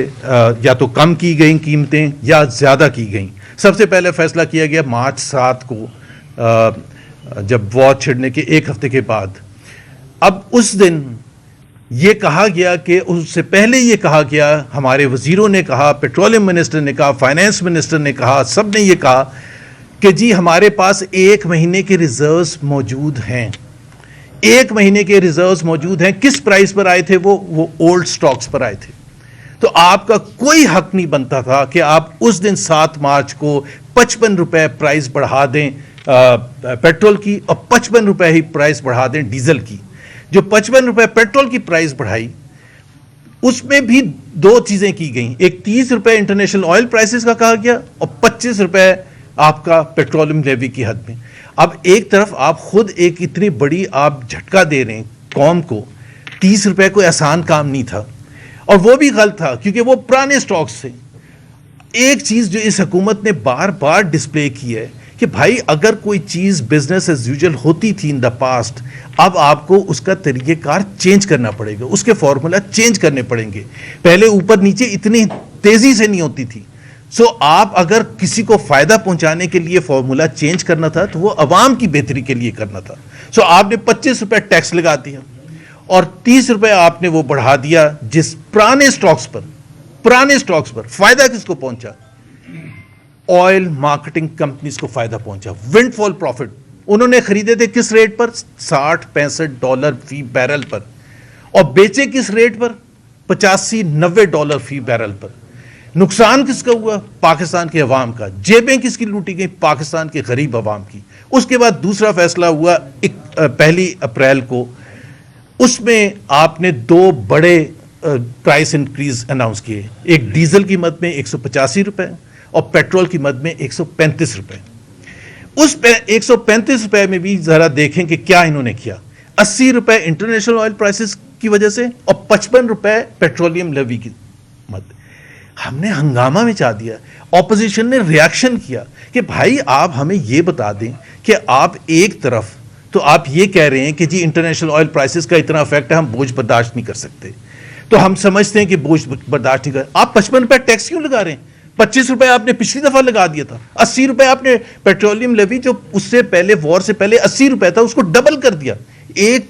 یا تو کم کی گئیں قیمتیں یا زیادہ کی گئیں. سب سے پہلے فیصلہ کیا گیا مارچ 7 کو، جب وار چھڑنے کے 1 ہفتے کے بعد. اب اس دن یہ کہا گیا کہ اس سے پہلے یہ کہا گیا، ہمارے وزیروں نے کہا، پیٹرولیم منسٹر نے کہا، فائنانس منسٹر نے کہا، سب نے یہ کہا کہ جی ہمارے پاس 1 مہینے کے ریزروز موجود ہیں. 1 مہینے کے ریزروز موجود ہیں. کس پرائس پر آئے تھے؟ وہ اولڈ سٹاکس پر آئے تھے. تو آپ کا کوئی حق نہیں بنتا تھا کہ آپ اس دن 7 مارچ کو 55 روپے پرائس بڑھا دیں پیٹرول کی اور 55 روپے ہی پرائس بڑھا دیں ڈیزل کی. جو 55 روپے پیٹرول کی پرائس بڑھائی، اس میں بھی 2 چیزیں کی گئیں. ایک 30 روپے انٹرنیشنل آئل پرائسز کا کہا گیا اور 25 روپے آپ کا پیٹرولیم لیوی کی حد میں. اب ایک طرف آپ خود ایک اتنی بڑی آپ جھٹکا دے رہے ہیں قوم کو. 30 روپے کوئی آسان کام نہیں تھا, اور وہ بھی غلط تھا کیونکہ وہ پرانے سٹاکس تھے. ایک چیز جو اس حکومت نے بار بار ڈسپلے کی ہے کہ بھائی اگر کوئی چیز بزنس ایز یوزول ہوتی تھی ان دا پاسٹ, اب آپ کو اس کا طریقہ کار چینج کرنا پڑے گا, اس کے فارمولا چینج کرنے پڑیں گے. پہلے اوپر نیچے اتنی تیزی سے نہیں ہوتی تھی. سو آپ اگر کسی کو فائدہ پہنچانے کے لیے فارمولا چینج کرنا تھا تو وہ عوام کی بہتری کے لیے کرنا تھا. سو آپ نے 25 روپے ٹیکس لگا دیا اور 30 روپے آپ نے وہ بڑھا دیا جس پرانے سٹاکس پر. فائدہ کس کو پہنچا؟ آئل مارکیٹنگ کمپنیز کو فائدہ پہنچا. ونڈ فال پروفٹ انہوں نے خریدے تھے کس ریٹ پر؟ $60-65 فی بیرل پر, اور بیچے کس ریٹ پر؟ $85-90 فی بیرل پر. نقصان کس کا ہوا؟ پاکستان کے عوام کا. جیبیں کس کی لوٹی گئی؟ پاکستان کے غریب عوام کی. اس کے بعد دوسرا فیصلہ ہوا 1 اپریل کو, اس میں آپ نے 2 بڑے پرائس انکریز اناؤنس کیے. ایک ڈیزل کی مد میں 185 روپے اور پیٹرول کی مد میں 135 روپے. اس 135 روپے میں بھی ذرا دیکھیں کہ کیا انہوں نے کیا. 80 روپے انٹرنیشنل آئل پرائسز کی وجہ سے اور 55 روپے پیٹرولیم لیوی کی مد. ہم نے ہنگامہ مچا دیا. اپوزیشن نے ریاکشن کیا کہ بھائی آپ ہمیں یہ بتا دیں کہ آپ ایک طرف تو آپ یہ کہہ رہے ہیں کہ جی انٹرنیشنل آئل پرائسز کا اتنا افیکٹ ہے, ہم بوجھ برداشت نہیں کر سکتے. تو ہم سمجھتے ہیں کہ بوجھ برداشت نہیں کر. آپ 55 روپے ٹیکس کیوں لگا رہے ہیں؟ 25 روپے آپ نے پچھلی دفعہ لگا دیا تھا. 80 روپے آپ نے پیٹرولیم لیوی جو اس سے پہلے وار سے پہلے 80 روپے تھا اس کو ڈبل کر دیا.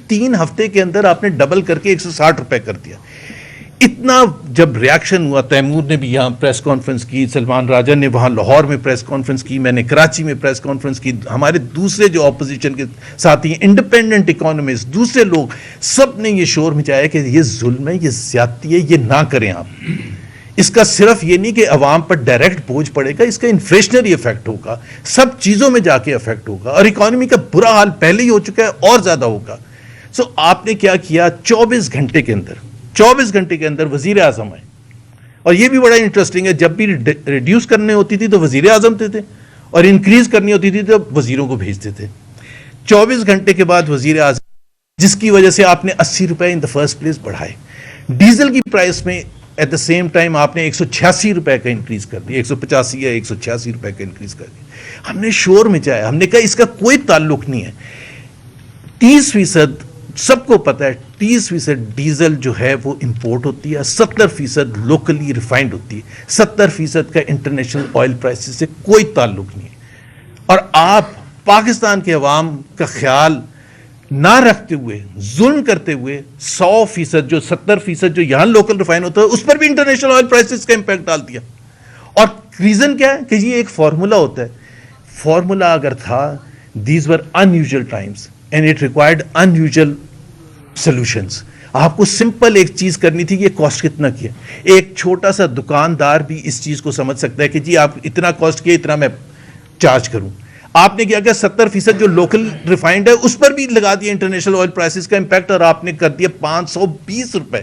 3 ہفتے کے اندر آپ نے ڈبل کر کے 160 روپے کر دیا. اتنا جب ریاکشن ہوا, تیمور نے بھی یہاں پریس کانفرنس کی, سلمان راجہ نے وہاں لاہور میں پریس کانفرنس کی, میں نے کراچی میں پریس کانفرنس کی, ہمارے دوسرے جو اپوزیشن کے ساتھی انڈیپینڈنٹ اکانومسٹ, دوسرے لوگ, سب نے یہ شور مچایا کہ یہ ظلم ہے, یہ زیادتی ہے, یہ نہ کریں آپ. اس کا صرف یہ نہیں کہ عوام پر ڈائریکٹ بوجھ پڑے گا, اس کا انفلیشنری افیکٹ ہوگا, سب چیزوں میں جا کے افیکٹ ہوگا, اور اکانومی کا برا حال پہلے ہی ہو چکا ہے اور زیادہ ہوگا. سو آپ نے کیا کیا؟ 24 گھنٹے کے اندر وزیر اعظم آئے, اور یہ بھی بڑا انٹرسٹنگ ہے, جب بھی ریڈیوس کرنے ہوتی تھی تو وزیر اعظم تھے اور انکریز کرنی ہوتی تھی تو وزیروں کو بھیجتے تھے. 24 گھنٹے کے بعد وزیر اعظم, جس کی وجہ سے آپ نے 80 روپے ان دا فرسٹ پلیس بڑھائے. ڈیزل کی پرائس میں ایٹ دا سیم ٹائم آپ نے 186 روپے کا انکریز کر دیا, 185 یا 186 روپے کا انکریز کر دیا. ہم نے شور مچایا, ہم نے کہا اس کا کوئی تعلق نہیں ہے. 30% سب کو پتا ہے 30% ڈیزل جو ہے وہ امپورٹ ہوتی ہے, 70% لوکلی ریفائنڈ ہوتی ہے, 70% کا انٹرنیشنل آئل پرائسز سے کوئی تعلق نہیں ہے. اور آپ پاکستان کے عوام کا خیال نہ رکھتے ہوئے, ظلم کرتے ہوئے 100% جو 70% جو یہاں لوکل ریفائن ہوتا ہے اس پر بھی انٹرنیشنل آئل پرائسز کا امپیکٹ ڈال دیا. اور ریزن کیا ہے کہ یہ ایک فارمولا ہوتا ہے. فارمولا اگر تھا, these were unusual times and it required unusual solutions. آپ کو سمپل ایک چیز کرنی تھی, یہ کاسٹ کتنا کیا. ایک چھوٹا سا دکاندار بھی اس چیز کو سمجھ سکتا ہے کہ جی آپ اتنا کاسٹ کیا, اتنا میں چارج کروں. آپ نے کیا کہ 70% جو لوکل ریفائنڈ ہے اس پر بھی لگا دیا انٹرنیشنل آئل پرائسز کا امپیکٹ, اور آپ نے کر دیا 520 روپے,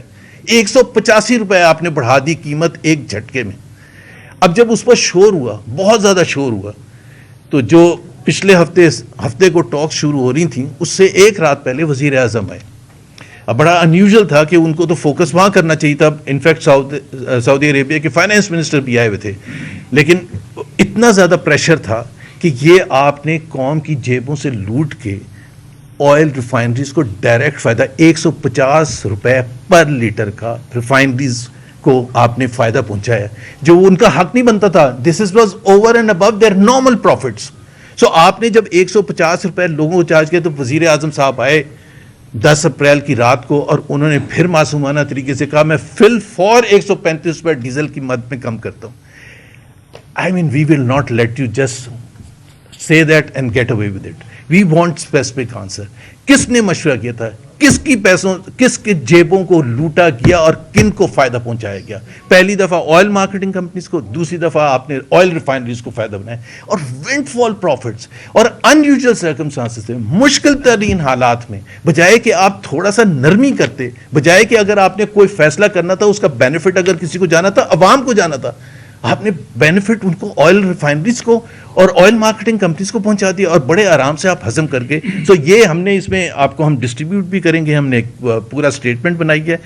185 روپے آپ نے بڑھا دی قیمت ایک جھٹکے میں. اب جب اس پر شور ہوا, بہت زیادہ شور ہوا, تو جو پچھلے ہفتے کو ٹاک شروع ہو رہی تھیں اس سے ایک رات پہلے وزیر اعظم آئے. اب بڑا انیوژل تھا کہ ان کو تو فوکس وہاں کرنا چاہیے تھا. انفیکٹ سعودی عربیہ کے فائنانس منسٹر بھی آئے ہوئے تھے, لیکن اتنا زیادہ پریشر تھا کہ یہ آپ نے قوم کی جیبوں سے لوٹ کے آئل ریفائنریز کو ڈائریکٹ فائدہ 150 روپے پر لیٹر کا ریفائنریز کو آپ نے فائدہ پہنچایا جو ان کا حق نہیں بنتا تھا. This was over and above their normal profits. So آپ نے جب 150 روپے لوگوں کو چارج کیا تو وزیر اعظم صاحب آئے 10 اپریل کی رات کو, اور انہوں نے پھر معصومانہ طریقے سے کہا میں فل فور 135 روپے ڈیزل کی مد میں کم کرتا ہوں. I mean, we will not let you just say that and get away with it. We want specific answer. کس نے مشورہ کیا تھا, کس کی پیسوں, کس کے جیبوں کو لوٹا گیا اور کن کو فائدہ پہنچایا گیا. پہلی دفعہ آئل مارکیٹنگ کمپنیز کو, دوسری دفعہ آپ نے آئل ریفائنریز کو فائدہ بنایا, اور ونڈ فال پروفٹس اور انیوژل سرکمسٹانسز میں, مشکل ترین حالات میں, بجائے کہ آپ تھوڑا سا نرمی کرتے, بجائے کہ اگر آپ نے کوئی فیصلہ کرنا تھا اس کا بینیفٹ اگر کسی کو جانا تھا, عوام کو جانا تھا, آپ نے بینیفٹ ان کو آئل ریفائنریز کو اور آئل مارکیٹنگ کمپنیز کو پہنچا دیا اور بڑے آرام سے آپ ہضم کر کے. تو یہ ہم نے اس میں آپ کو ہم ڈسٹریبیوٹ بھی کریں گے. ہم نے ایک پورا اسٹیٹمنٹ بنائی ہے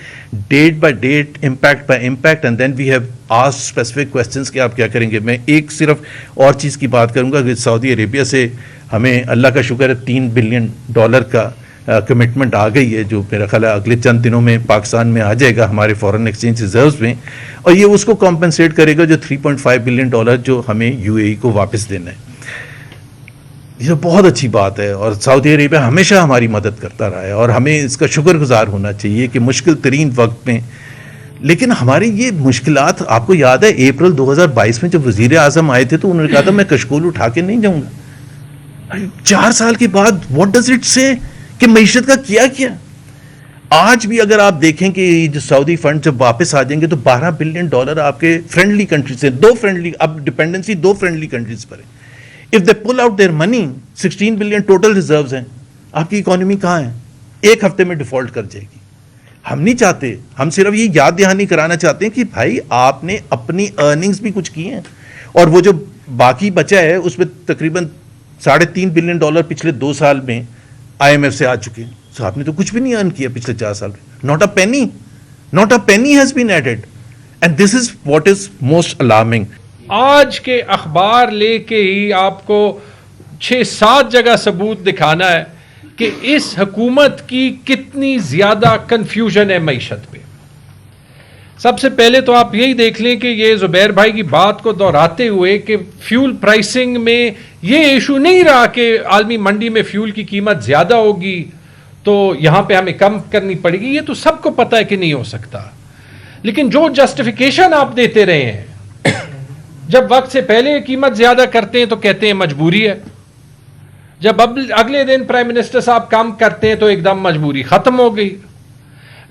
date by date, impact by impact, and then we have asked specific questions کہ آپ کیا کریں گے. میں ایک صرف اور چیز کی بات کروں گا کہ سعودی عربیہ سے ہمیں اللہ کا شکر ہے $3 بلین کا کمٹمنٹ آ گئی ہے, جو میرا خیال ہے اگلے چند دنوں میں پاکستان میں آ جائے گا ہمارے فارن ایکسچینج ریزروز میں, اور یہ اس کو کمپنسیٹ کرے گا جو $3.5 بلین جو ہمیں UAE کو واپس دینا ہے. یہ بہت اچھی بات ہے, اور سعودی عربیہ ہمیشہ ہماری مدد کرتا رہا ہے اور ہمیں اس کا شکر گزار ہونا چاہیے کہ مشکل ترین وقت میں. لیکن ہماری یہ مشکلات, آپ کو یاد ہے اپریل 2022 میں جب وزیر اعظم آئے تھے تو انہوں نے کہا تھا میں کشکول اٹھا کے نہیں جاؤں گا. 4 سال کے بعد واٹ ڈز اٹ سے کہ معیشت کا کیا آج بھی اگر آپ دیکھیں کہ جو سعودی فنڈ جب واپس آ جائیں گے تو $12 بلین آپ کے فرینڈلی کنٹریز سے, 2 فرینڈلی, اب ڈپینڈنسی 2 فرینڈلی کنٹریز پر ہے. If they pull out their money, 16 billion total reserves ہیں. آپ کی اکانومی کہاں ہے؟ 1 ہفتے میں ڈیفالٹ کر جائے گی. ہم نہیں چاہتے, ہم صرف یہ یاد دہانی کرانا چاہتے ہیں کہ بھائی آپ نے اپنی ارننگز بھی کچھ کی ہیں, اور وہ جو باقی بچا ہے اس میں تقریباً $3.5 بلین پچھلے 2 سال میں IMF سے آ چکے ہیں. سو آپ نے تو کچھ بھی نہیں ارن کیا پچھلے 4 سال میں. not a penny has been added, and this is what is most alarming. آج کے اخبار لے کے ہی آپ کو 6-7 جگہ ثبوت دکھانا ہے کہ اس حکومت کی کتنی زیادہ کنفیوژن ہے معیشت پہ. سب سے پہلے تو آپ یہی دیکھ لیں کہ یہ زبیر بھائی کی بات کو دہراتے ہوئے کہ فیول پرائسنگ میں یہ ایشو نہیں رہا کہ عالمی منڈی میں فیول کی قیمت زیادہ ہوگی تو یہاں پہ ہمیں کم کرنی پڑے گی. یہ تو سب کو پتہ ہے کہ نہیں ہو سکتا. لیکن جو جسٹیفیکیشن آپ دیتے رہے ہیں, جب وقت سے پہلے قیمت زیادہ کرتے ہیں تو کہتے ہیں مجبوری ہے, جب اگلے دن پرائم منسٹر صاحب کام کرتے ہیں تو ایک دم مجبوری ختم ہو گئی,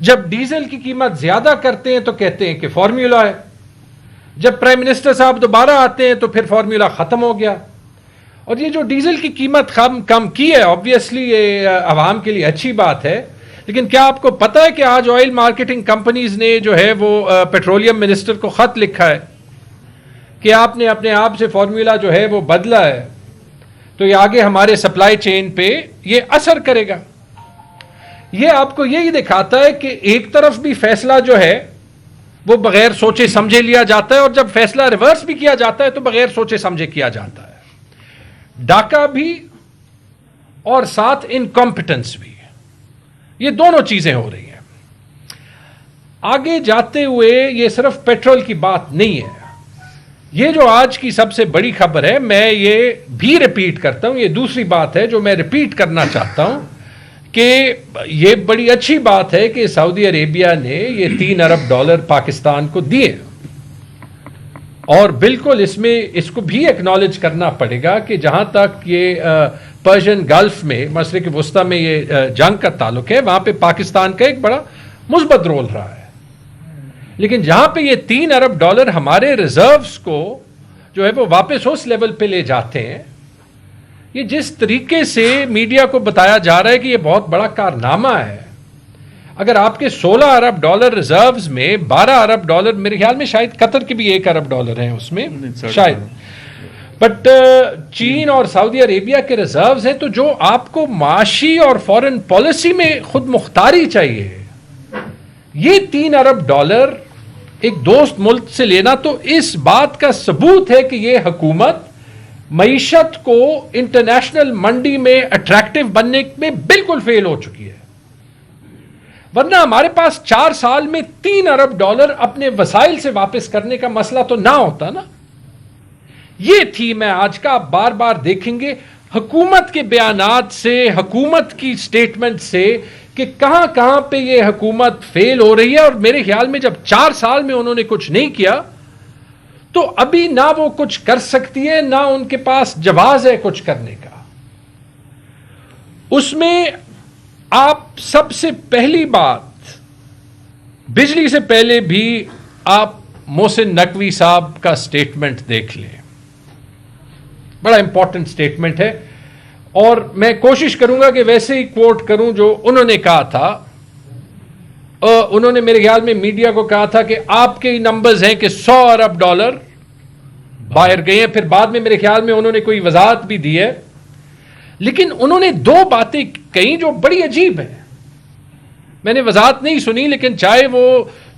جب ڈیزل کی قیمت زیادہ کرتے ہیں تو کہتے ہیں کہ فارمولا ہے, جب پرائم منسٹر صاحب دوبارہ آتے ہیں تو پھر فارمولا ختم ہو گیا. اور یہ جو ڈیزل کی قیمت کم کی ہے آبویسلی یہ عوام کے لیے اچھی بات ہے, لیکن کیا آپ کو پتہ ہے کہ آج آئل مارکیٹنگ کمپنیز نے جو ہے وہ پیٹرولیم منسٹر کو خط لکھا ہے کہ آپ نے اپنے آپ سے فارمولا جو ہے وہ بدلا ہے تو یہ آگے ہمارے سپلائی چین پہ یہ اثر کرے گا. یہ آپ کو یہی دکھاتا ہے کہ ایک طرف بھی فیصلہ جو ہے وہ بغیر سوچے سمجھے لیا جاتا ہے, اور جب فیصلہ ریورس بھی کیا جاتا ہے تو بغیر سوچے سمجھے کیا جاتا ہے. ڈاکہ بھی اور ساتھ انکمپٹنس بھی, یہ دونوں چیزیں ہو رہی ہیں. آگے جاتے ہوئے یہ صرف پیٹرول کی بات نہیں ہے, یہ جو آج کی سب سے بڑی خبر ہے, میں یہ بھی ریپیٹ کرتا ہوں, یہ دوسری بات ہے جو میں ریپیٹ کرنا چاہتا ہوں کہ یہ بڑی اچھی بات ہے کہ سعودی عربیہ نے یہ $3 ارب پاکستان کو دیے, اور بالکل اس کو بھی ایکنالج کرنا پڑے گا کہ جہاں تک یہ پرشین گلف میں مشرق وسطیٰ میں یہ جنگ کا تعلق ہے وہاں پہ پاکستان کا ایک بڑا مثبت رول رہا ہے. لیکن جہاں پہ یہ $3 ارب ہمارے ریزروز کو جو ہے وہ واپس اس لیول پہ لے جاتے ہیں, یہ جس طریقے سے میڈیا کو بتایا جا رہا ہے کہ یہ بہت بڑا کارنامہ ہے. اگر آپ کے $16 ارب ریزروز میں $12 ارب, میرے خیال میں شاید قطر کے بھی $1 ارب ہیں اس میں شاید, بٹ چین اور سعودی عربیہ کے ریزروز ہیں, تو جو آپ کو معاشی اور فارن پالیسی میں خود مختاری چاہیے, یہ $3 ارب ایک دوست ملک سے لینا تو اس بات کا ثبوت ہے کہ یہ حکومت معیشت کو انٹرنیشنل منڈی میں اٹریکٹیو بننے میں بالکل فیل ہو چکی ہے. ورنہ ہمارے پاس 4 سال میں $3 ارب اپنے وسائل سے واپس کرنے کا مسئلہ تو نہ ہوتا نا. یہ تھی میں آج کا, آپ بار بار دیکھیں گے حکومت کے بیانات سے, حکومت کی سٹیٹمنٹ سے کہ کہاں کہاں پہ یہ حکومت فیل ہو رہی ہے. اور میرے خیال میں جب 4 سال میں انہوں نے کچھ نہیں کیا تو ابھی نہ وہ کچھ کر سکتی ہے نہ ان کے پاس جواز ہے کچھ کرنے کا. اس میں آپ سب سے پہلی بات, بجلی سے پہلے بھی آپ محسن نقوی صاحب کا سٹیٹمنٹ دیکھ لیں, بڑا امپورٹنٹ سٹیٹمنٹ ہے, اور میں کوشش کروں گا کہ ویسے ہی کوٹ کروں جو انہوں نے کہا تھا. انہوں نے میرے خیال میں میڈیا کو کہا تھا کہ آپ کے نمبرز ہیں کہ $100 ارب باہر گئے ہیں, پھر بعد میں میرے خیال میں انہوں نے کوئی وضاحت بھی دی ہے, لیکن انہوں نے دو باتیں کہیں جو بڑی عجیب ہیں. میں نے وضاحت نہیں سنی, لیکن چاہے وہ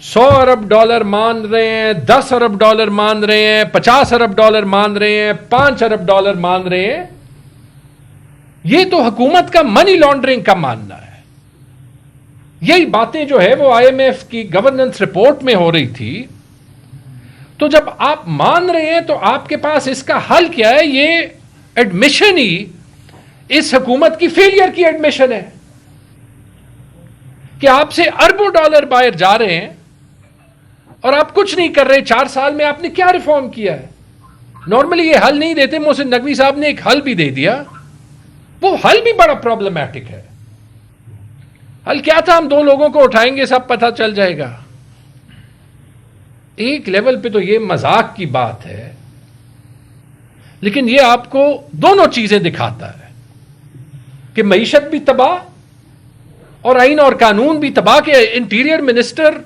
$100 ارب مان رہے ہیں, $10 ارب مان رہے ہیں, $50 ارب مان رہے ہیں, $5 ارب مان رہے ہیں, یہ تو حکومت کا منی لانڈرنگ کا ماننا ہے. یہی باتیں جو ہے وہ IMF کی گورننس رپورٹ میں ہو رہی تھی. تو جب آپ مان رہے ہیں تو آپ کے پاس اس کا حل کیا ہے؟ یہ ایڈمیشن ہی اس حکومت کی فیلئر کی ایڈمیشن ہے کہ آپ سے اربوں ڈالر باہر جا رہے ہیں اور آپ کچھ نہیں کر رہے. 4 سال میں آپ نے کیا ریفارم کیا ہے؟ نارملی یہ حل نہیں دیتے. محسن نقوی صاحب نے ایک حل بھی دے دیا, وہ حل بھی بڑا پرابلمٹک ہے. حل کیا تھا؟ ہم 2 لوگوں کو اٹھائیں گے, سب پتہ چل جائے گا. ایک لیول پہ تو یہ مذاق کی بات ہے, لیکن یہ آپ کو دونوں چیزیں دکھاتا ہے کہ معیشت بھی تباہ اور آئین اور قانون بھی تباہ. کے انٹیریئر منسٹر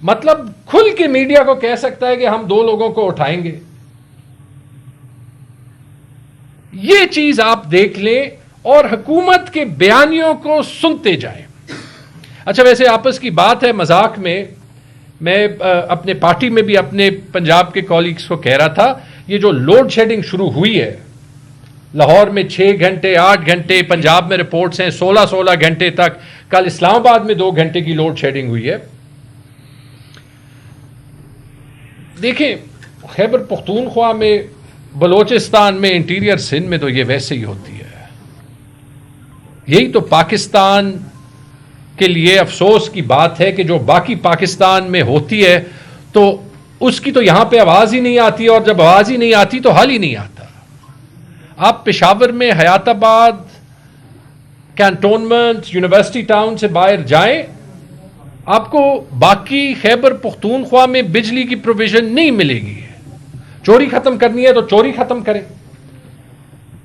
مطلب کھل کے میڈیا کو کہہ سکتا ہے کہ ہم 2 لوگوں کو اٹھائیں گے. یہ چیز آپ دیکھ لیں اور حکومت کے بیانیوں کو سنتے جائیں. اچھا, ویسے آپس کی بات ہے, مذاق میں اپنے پارٹی میں بھی اپنے پنجاب کے کولیگز کو کہہ رہا تھا, یہ جو لوڈ شیڈنگ شروع ہوئی ہے لاہور میں 6 گھنٹے 8 گھنٹے, پنجاب میں رپورٹس ہیں 16 گھنٹے تک, کل اسلام آباد میں 2 گھنٹے کی لوڈ شیڈنگ ہوئی ہے. دیکھیں, خیبر پختونخوا میں, بلوچستان میں, انٹیریئر سندھ میں تو یہ ویسے ہی ہوتی ہے. یہی تو پاکستان کے لیے افسوس کی بات ہے کہ جو باقی پاکستان میں ہوتی ہے تو اس کی تو یہاں پہ آواز ہی نہیں آتی, اور جب آواز ہی نہیں آتی تو حل ہی نہیں آتا. آپ پشاور میں حیات آباد, کینٹونمنٹ, یونیورسٹی ٹاؤن سے باہر جائیں, آپ کو باقی خیبر پختونخوا میں بجلی کی پروویژن نہیں ملے گی. چوری ختم کرنی ہے تو چوری ختم کریں,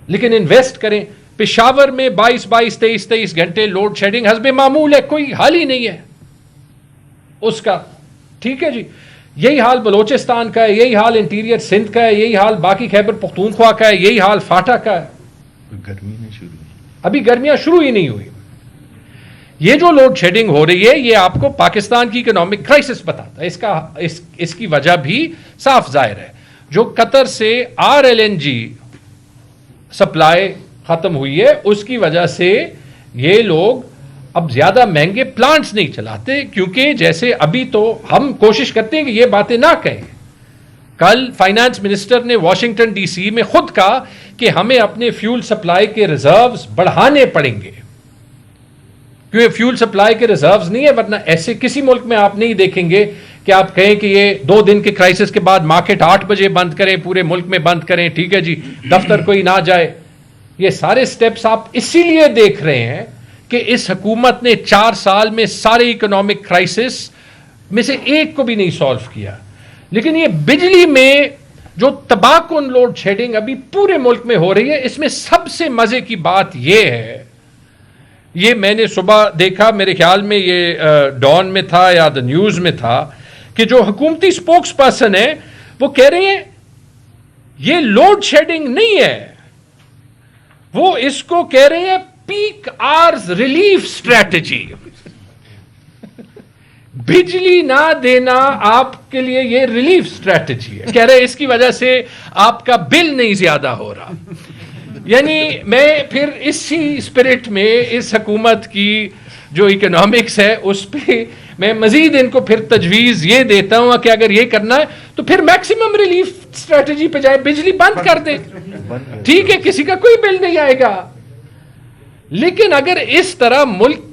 لیکن انویسٹ کریں. پشاور میں 22 گھنٹے لوڈ شیڈنگ حسب معمول ہے, کوئی حل ہی نہیں ہے اس کا. ٹھیک ہے جی, یہی حال بلوچستان کا ہے, یہی حال انٹیریئر سندھ کا ہے, یہی حال باقی خیبر پختونخوا کا ہے, یہی حال فاٹا کا ہے. گرمی نہیں شروع, ابھی گرمیاں شروع ہی نہیں ہوئی. یہ جو لوڈ شیڈنگ ہو رہی ہے یہ آپ کو پاکستان کی اکنامک کرائسس بتاتا ہے. اس کی وجہ بھی صاف ظاہر ہے. جو قطر سے RLNG سپلائی ختم ہوئی ہے, اس کی وجہ سے یہ لوگ اب زیادہ مہنگے پلانٹس نہیں چلاتے, کیونکہ جیسے ابھی تو ہم کوشش کرتے ہیں کہ یہ باتیں نہ کہیں. کل فائنانس منسٹر نے واشنگٹن DC میں خود کہا کہ ہمیں اپنے فیول سپلائی کے ریزروز بڑھانے پڑیں گے, کیونکہ فیول سپلائی کے ریزروز نہیں ہے. ورنہ ایسے کسی ملک میں آپ نہیں دیکھیں گے کہ آپ کہیں کہ یہ 2 دن کے کرائسس کے بعد مارکیٹ 8 بجے بند کریں, پورے ملک میں بند کریں, ٹھیک ہے جی, دفتر کوئی نہ جائے. یہ سارے سٹیپس آپ اسی لیے دیکھ رہے ہیں کہ اس حکومت نے 4 سال میں سارے اکنامک کرائسس میں سے ایک کو بھی نہیں سالو کیا. لیکن یہ بجلی میں جو تباہ کن لوڈ شیڈنگ ابھی پورے ملک میں ہو رہی ہے, اس میں سب سے مزے کی بات یہ ہے, یہ میں نے صبح دیکھا, میرے خیال میں یہ ڈان میں تھا یا دا نیوز میں تھا, کہ جو حکومتی سپوکس پرسن ہے وہ کہہ رہے ہیں یہ لوڈ شیڈنگ نہیں ہے, وہ اس کو کہہ رہے ہیں پیک آرز ریلیف اسٹریٹجی. بجلی نہ دینا آپ کے لیے یہ ریلیف اسٹریٹجی ہے. کہہ رہے اس کی وجہ سے آپ کا بل نہیں زیادہ ہو رہا. یعنی میں پھر اسی اسپرٹ میں اس حکومت کی جو اکنامکس ہے اس پہ میں مزید ان کو پھر تجویز یہ دیتا ہوں کہ اگر یہ کرنا ہے تو پھر میکسیمم ریلیف اسٹریٹجی پہ جائے, بجلی بند کر دیں, ٹھیک ہے, کسی کا کوئی بل نہیں آئے گا. لیکن اگر اس طرح ملک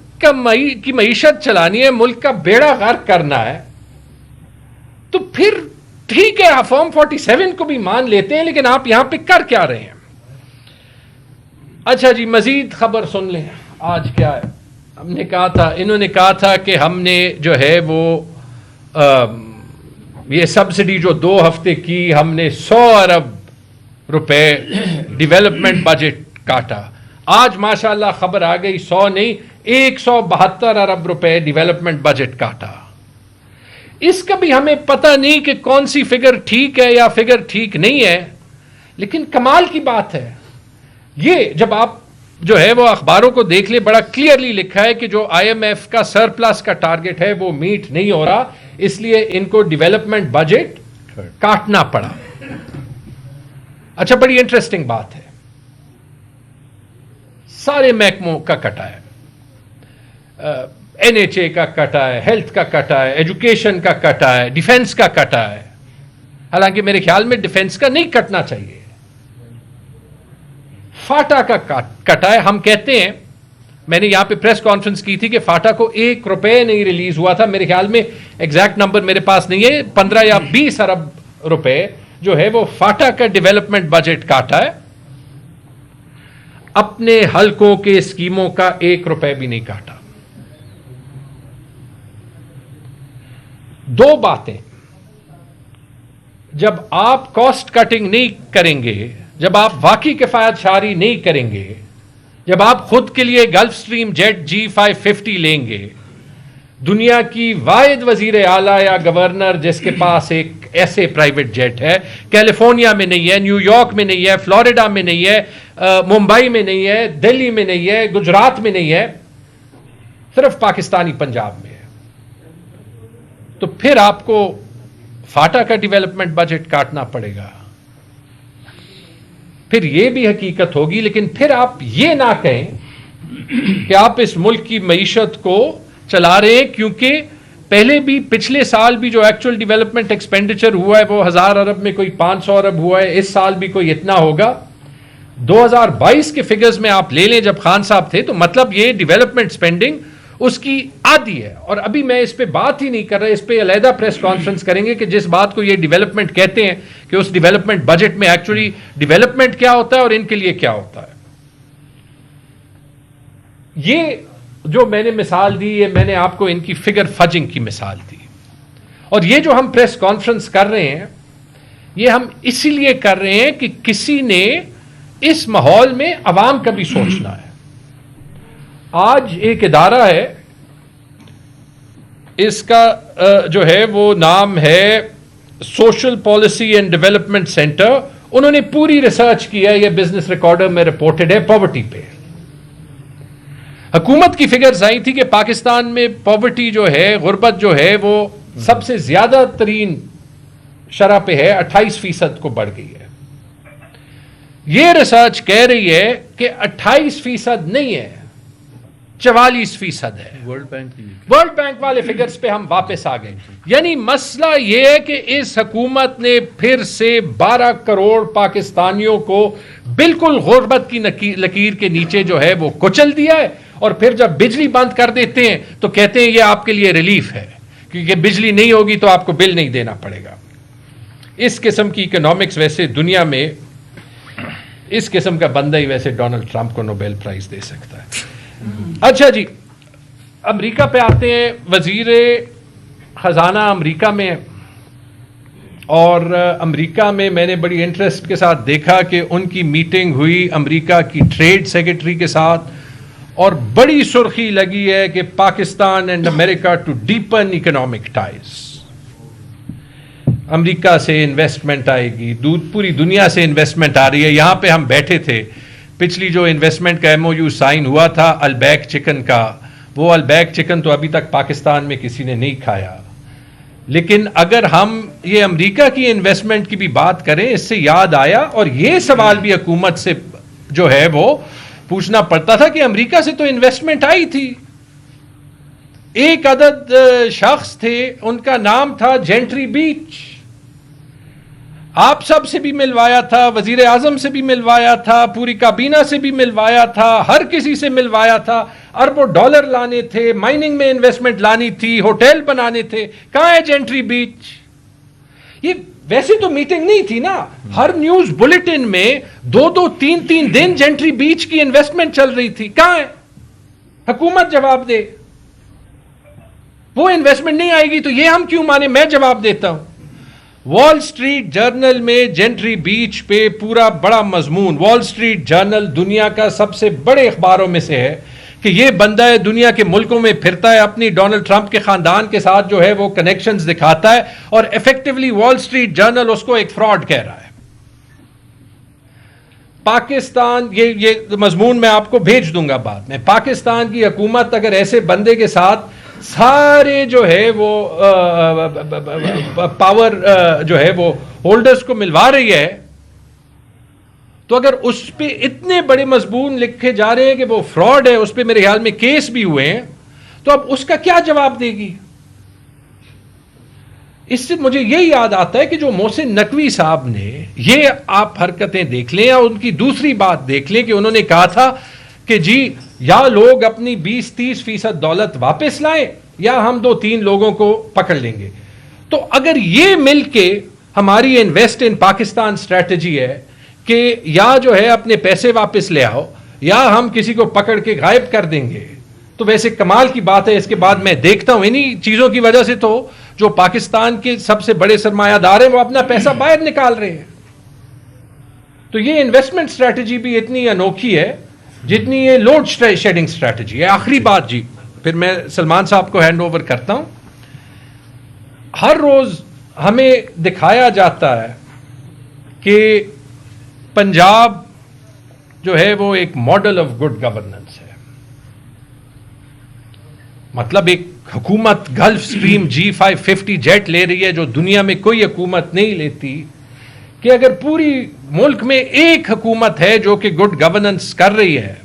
کی معیشت چلانی ہے, ملک کا بیڑا غرق کرنا ہے, تو پھر ٹھیک ہے فارم 47 کو بھی مان لیتے ہیں, لیکن آپ یہاں پہ کر کیا رہے ہیں؟ اچھا جی, مزید خبر سن لیں. آج کیا ہے, ہم نے کہا تھا, انہوں نے کہا تھا کہ ہم نے جو ہے وہ یہ سبسڈی جو 2 ہفتے کی, ہم نے 100 ارب روپے ڈیولپمنٹ بجٹ کاٹا. آج ماشاءاللہ خبر آ گئی 100 نہیں 172 ارب روپے ڈیولپمنٹ بجٹ کاٹا. اس کا بھی ہمیں پتہ نہیں کہ کون سی فگر ٹھیک ہے یا فگر ٹھیک نہیں ہے. لیکن کمال کی بات ہے یہ, جب آپ جو ہے وہ اخباروں کو دیکھ لیں, بڑا کلیئرلی لکھا ہے کہ جو آئی ایم ایف کا سرپلس کا ٹارگٹ ہے وہ میٹ نہیں ہو رہا, اس لیے ان کو ڈیولپمنٹ بجٹ کاٹنا پڑا. اچھا, بڑی انٹرسٹنگ بات ہے, سارے محکموں کا کٹا ہے, این ایچ اے کا کٹا ہے, ہیلتھ کا کٹا ہے, ایجوکیشن کا کٹا ہے, ڈیفنس کا کٹا ہے. حالانکہ میرے خیال میں ڈیفنس کا نہیں کٹنا چاہیے. فاٹا کا کٹا ہے. ہم کہتے ہیں, میں نے یہاں پہ پریس کانفرنس کی تھی کہ فاٹا کو ₹1 نہیں ریلیز ہوا تھا. میرے خیال میں ایگزیکٹ نمبر میرے پاس نہیں ہے, 15 یا 20 ارب روپے جو ہے وہ فاٹا کا ڈیولپمنٹ بجٹ کاٹا ہے. اپنے حلقوں کے اسکیموں کا ₹1 بھی نہیں کاٹا. دو باتیں, جب آپ کاسٹ کٹنگ نہیں کریں گے, جب آپ واقعی کفایت شعاری نہیں کریں گے, جب آپ خود کے لیے گلف سٹریم جیٹ G550 لیں گے, دنیا کی واحد وزیر اعلیٰ یا گورنر جس کے پاس ایک ایسے پرائیویٹ جیٹ ہے, کیلیفورنیا میں نہیں ہے, نیو یارک میں نہیں ہے, فلوریڈا میں نہیں ہے, ممبئی میں نہیں ہے, دلی میں نہیں ہے, گجرات میں نہیں ہے, صرف پاکستانی پنجاب میں ہے, تو پھر آپ کو فاٹا کا ڈیولپمنٹ بجٹ کاٹنا پڑے گا. پھر یہ بھی حقیقت ہوگی. لیکن پھر آپ یہ نہ کہیں کہ آپ اس ملک کی معیشت کو چلا رہے ہیں, کیونکہ پہلے بھی پچھلے سال بھی جو ایکچوئل ڈیولپمنٹ ایکسپینڈیچر ہوا ہے وہ 1000 ارب میں کوئی 500 ارب ہوا ہے, اس سال بھی کوئی اتنا ہوگا. 2022 کے فگرز میں آپ لے لیں جب خان صاحب تھے, تو مطلب یہ ڈیولپمنٹ سپینڈنگ اس کی آدھی ہے. اور ابھی میں اس پہ بات ہی نہیں کر رہا, اس پہ علیحدہ پریس کانفرنس کریں گے کہ جس بات کو یہ ڈیولپمنٹ کہتے ہیں کہ اس ڈیولپمنٹ بجٹ میں ایکچولی ڈیولپمنٹ کیا ہوتا ہے اور ان کے لیے کیا ہوتا ہے. یہ جو میں نے مثال دی, یہ میں نے آپ کو ان کی فگر فجنگ کی مثال دی. اور یہ جو ہم پریس کانفرنس کر رہے ہیں, یہ ہم اسی لیے کر رہے ہیں کہ کسی نے اس ماحول میں عوام کا بھی سوچنا ہے. آج ایک ادارہ ہے, اس کا جو ہے وہ نام ہے social policy and development centre. انہوں نے پوری ریسرچ کی ہے, یہ بزنس ریکارڈر میں رپورٹڈ ہے, پاورٹی پہ. حکومت کی فگرز آئی تھی کہ پاکستان میں پاورٹی جو ہے, غربت جو ہے, وہ سب سے زیادہ ترین شرح پہ ہے, 28% کو بڑھ گئی ہے. یہ ریسرچ کہہ رہی ہے کہ 28% نہیں ہے, 44% ہے. ورلڈ بینک والے فگرز پہ ہم واپس آ گئے. یعنی مسئلہ یہ ہے کہ اس حکومت نے پھر سے 12 کروڑ پاکستانیوں کو بالکل غربت کی لکیر کے نیچے جو ہے وہ کچل دیا ہے. اور پھر جب بجلی بند کر دیتے ہیں تو کہتے ہیں یہ آپ کے لیے ریلیف ہے, کیونکہ بجلی نہیں ہوگی تو آپ کو بل نہیں دینا پڑے گا. اس قسم کی اکنامکس ویسے دنیا میں, اس قسم کا بندہ ہی ویسے ڈونلڈ ٹرمپ کو نوبیل پرائز دے سکتا ہے. اچھا جی, امریکہ پہ آتے ہیں. وزیر خزانہ امریکہ میں, اور امریکہ میں میں نے بڑی انٹرسٹ کے ساتھ دیکھا کہ ان کی میٹنگ ہوئی امریکہ کی ٹریڈ سیکرٹری کے ساتھ, اور بڑی سرخی لگی ہے کہ Pakistan and America to deepen economic ties. امریکہ سے انویسٹمنٹ آئے گی, پوری دنیا سے انویسٹمنٹ آ رہی ہے. یہاں پہ ہم بیٹھے تھے, پچھلی جو انویسٹمنٹ کا MOU سائن ہوا تھا البیک چکن کا, وہ البیک چکن تو ابھی تک پاکستان میں کسی نے نہیں کھایا. لیکن اگر ہم یہ امریکہ کی انویسٹمنٹ کی بھی بات کریں, اس سے یاد آیا, اور یہ سوال بھی حکومت سے جو ہے وہ پوچھنا پڑتا تھا کہ امریکہ سے تو انویسٹمنٹ آئی تھی. ایک عدد شخص تھے, ان کا نام تھا جینٹری بیچ. آپ سب سے بھی ملوایا تھا, وزیر اعظم سے بھی ملوایا تھا, پوری کابینہ سے بھی ملوایا تھا, ہر کسی سے ملوایا تھا. اربوں ڈالر لانے تھے, مائننگ میں انویسٹمنٹ لانی تھی, ہوٹل بنانے تھے. کہاں ہے جینٹری بیچ؟ یہ ویسے تو میٹنگ نہیں تھی نا, ہر نیوز بلیٹن میں 2-3 دن جینٹری بیچ کی انویسٹمنٹ چل رہی تھی. کہاں ہے؟ حکومت جواب دے. وہ انویسٹمنٹ نہیں آئے گی تو یہ ہم کیوں مانے؟ میں جواب دیتا ہوں. وال اسٹریٹ جرنل میں جینٹری بیچ پہ پورا بڑا مضمون, وال اسٹریٹ جرنل دنیا کا سب سے بڑے اخباروں میں سے ہے, کہ یہ بندہ ہے دنیا کے ملکوں میں پھرتا ہے, اپنی ڈونلڈ ٹرمپ کے خاندان کے ساتھ جو ہے وہ کنیکشنز دکھاتا ہے, اور ایفیکٹولی وال اسٹریٹ جرنل اس کو ایک فراڈ کہہ رہا ہے. پاکستان, یہ مضمون میں آپ کو بھیج دوں گا بعد میں, پاکستان کی حکومت اگر ایسے بندے کے ساتھ سارے جو ہے وہ پاور جو ہے وہ ہولڈرز کو ملوا رہی ہے, تو اگر اس پہ اتنے بڑے مضمون لکھے جا رہے ہیں کہ وہ فراڈ ہے, اس پہ میرے خیال میں کیس بھی ہوئے ہیں, تو اب اس کا کیا جواب دے گی؟ اس سے مجھے یہ یاد آتا ہے کہ جو محسن نقوی صاحب نے, یہ آپ حرکتیں دیکھ لیں یا ان کی دوسری بات دیکھ لیں کہ انہوں نے کہا تھا کہ جی یا لوگ اپنی 20-30% دولت واپس لائیں یا ہم 2-3 لوگوں کو پکڑ لیں گے. تو اگر یہ مل کے ہماری انویسٹ ان پاکستان اسٹریٹجی ہے کہ یا جو ہے اپنے پیسے واپس لے آؤ یا ہم کسی کو پکڑ کے غائب کر دیں گے, تو ویسے کمال کی بات ہے. اس کے بعد میں دیکھتا ہوں انہی چیزوں کی وجہ سے تو جو پاکستان کے سب سے بڑے سرمایہ دار ہیں وہ اپنا پیسہ باہر نکال رہے ہیں. تو یہ انویسٹمنٹ اسٹریٹجی بھی اتنی انوکھی ہے جتنی یہ لوڈ شیڈنگ اسٹریٹجی ہے. آخری بات جی, پھر میں سلمان صاحب کو ہینڈ اوور کرتا ہوں. ہر روز ہمیں دکھایا جاتا ہے کہ پنجاب جو ہے وہ ایک ماڈل آف گڈ گورننس ہے. مطلب ایک حکومت گلف سٹریم G550 جیٹ لے رہی ہے جو دنیا میں کوئی حکومت نہیں لیتی, کہ اگر پوری ملک میں ایک حکومت ہے جو کہ گڈ گورننس کر رہی ہے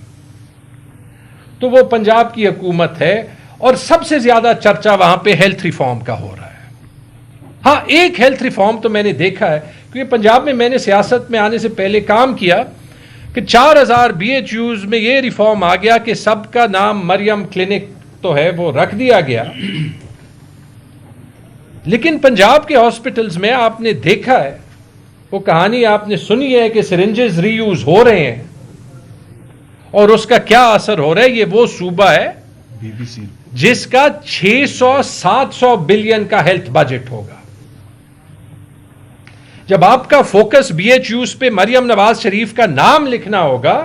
تو وہ پنجاب کی حکومت ہے. اور سب سے زیادہ چرچا وہاں پہ ہیلتھ ریفارم کا ہو رہا ہے. ہاں ایک ہیلتھ ریفارم تو میں نے دیکھا ہے, کیونکہ پنجاب میں نے سیاست میں آنے سے پہلے کام کیا, کہ 4000 BHUs میں یہ ریفارم آ گیا کہ سب کا نام مریم کلینک تو ہے وہ رکھ دیا گیا. لیکن پنجاب کے ہاسپٹلز میں آپ نے دیکھا ہے, وہ کہانی آپ نے سنی ہے کہ سرنجز ری یوز ہو رہے ہیں, اور اس کا کیا اثر ہو رہا ہے. یہ وہ صوبہ ہے جس کا 600-700 بلین کا ہیلتھ بجٹ ہوگا. جب آپ کا فوکس BHUs پہ مریم نواز شریف کا نام لکھنا ہوگا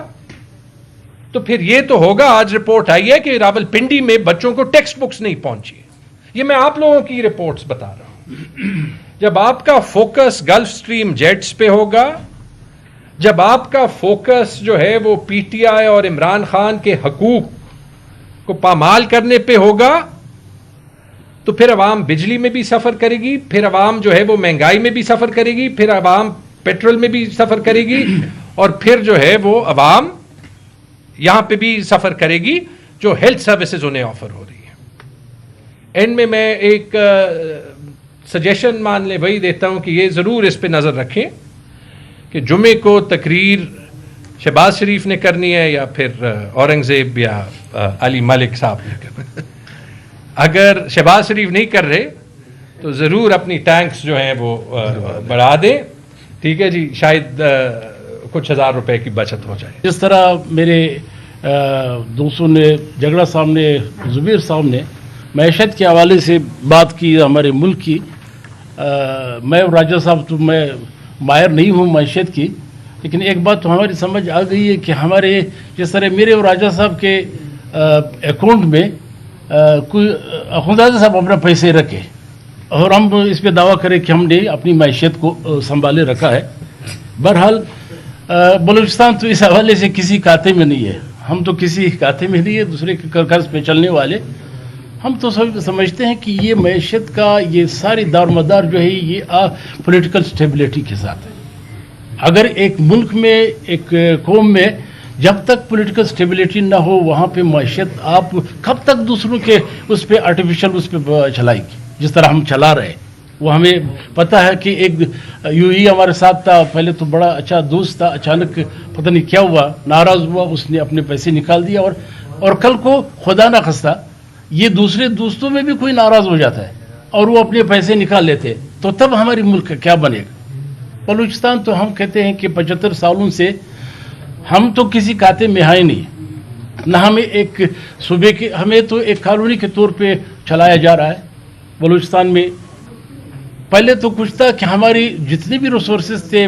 تو پھر یہ تو ہوگا. آج رپورٹ آئی ہے کہ راولپنڈی میں بچوں کو ٹیکسٹ بکس نہیں پہنچی. یہ میں آپ لوگوں کی رپورٹس بتا رہا ہوں. جب آپ کا فوکس گلف سٹریم جیٹس پہ ہوگا, جب آپ کا فوکس جو ہے وہ PTI اور عمران خان کے حقوق کو پامال کرنے پہ ہوگا, تو پھر عوام بجلی میں بھی سفر کرے گی, پھر عوام جو ہے وہ مہنگائی میں بھی سفر کرے گی, پھر عوام پیٹرول میں بھی سفر کرے گی, اور پھر جو ہے وہ عوام یہاں پہ بھی سفر کرے گی جو ہیلتھ سروسز انہیں آفر ہو رہی ہے. اینڈ میں ایک سجیشن مان لیں وہی دیتا ہوں کہ یہ ضرور اس پہ نظر رکھیں کہ جمعے کو تقریر شہباز شریف نے کرنی ہے یا پھر اورنگزیب یا علی ملک صاحب نے کرنی. اگر شہباز شریف نہیں کر رہے تو ضرور اپنی ٹینکس جو ہیں وہ بڑھا دیں. ٹھیک ہے جی, شاید کچھ ہزار روپے کی بچت ہو جائے. جس طرح میرے دوستوں نے, جگڑا صاحب نے, زبیر صاحب نے معیشت کے حوالے سے بات کی ہمارے ملک کی, میں اور راجہ صاحب تو میں ماہر نہیں ہوں معیشت کی, لیکن ایک بات تو ہماری سمجھ آ گئی ہے کہ ہمارے جس طرح میرے اور راجہ صاحب کے اکاؤنٹ میں کوئی خدا صاحب اپنا پیسے رکھے اور ہم اس پہ دعویٰ کریں کہ ہم نے اپنی معیشت کو سنبھالے رکھا ہے. بہرحال بلوچستان تو اس حوالے سے کسی کھاتے میں نہیں ہے, ہم تو کسی کھاتے میں نہیں ہے, دوسرے کے قرض پہ چلنے والے. ہم تو سمجھتے ہیں کہ یہ معیشت کا یہ ساری دار مدار جو ہے یہ پولیٹیکل سٹیبلٹی کے ساتھ ہے. اگر ایک ملک میں, ایک قوم میں جب تک پولیٹیکل سٹیبلٹی نہ ہو وہاں پہ معیشت آپ کب تک دوسروں کے اس پہ آرٹیفیشل اس پہ چلائے گی جس طرح ہم چلا رہے ہیں. وہ ہمیں پتہ ہے کہ ایک UAE ہمارے ساتھ تھا, پہلے تو بڑا اچھا دوست تھا, اچانک پتہ نہیں کیا ہوا, ناراض ہوا, اس نے اپنے پیسے نکال دیا, اور کل کو خدا نہ خواستہ یہ دوسرے دوستوں میں بھی کوئی ناراض ہو جاتا ہے اور وہ اپنے پیسے نکال لیتے, تو تب ہماری ملک کا کیا بنے گا. بلوچستان تو ہم کہتے ہیں کہ 75 سالوں سے ہم تو کسی کھاتے میں آئے نہیں, نہ ہمیں ایک صوبے کے, ہمیں تو ایک کالونی کے طور پہ چلایا جا رہا ہے. بلوچستان میں پہلے تو کچھ تھا کہ ہماری جتنے بھی ریسورسز تھے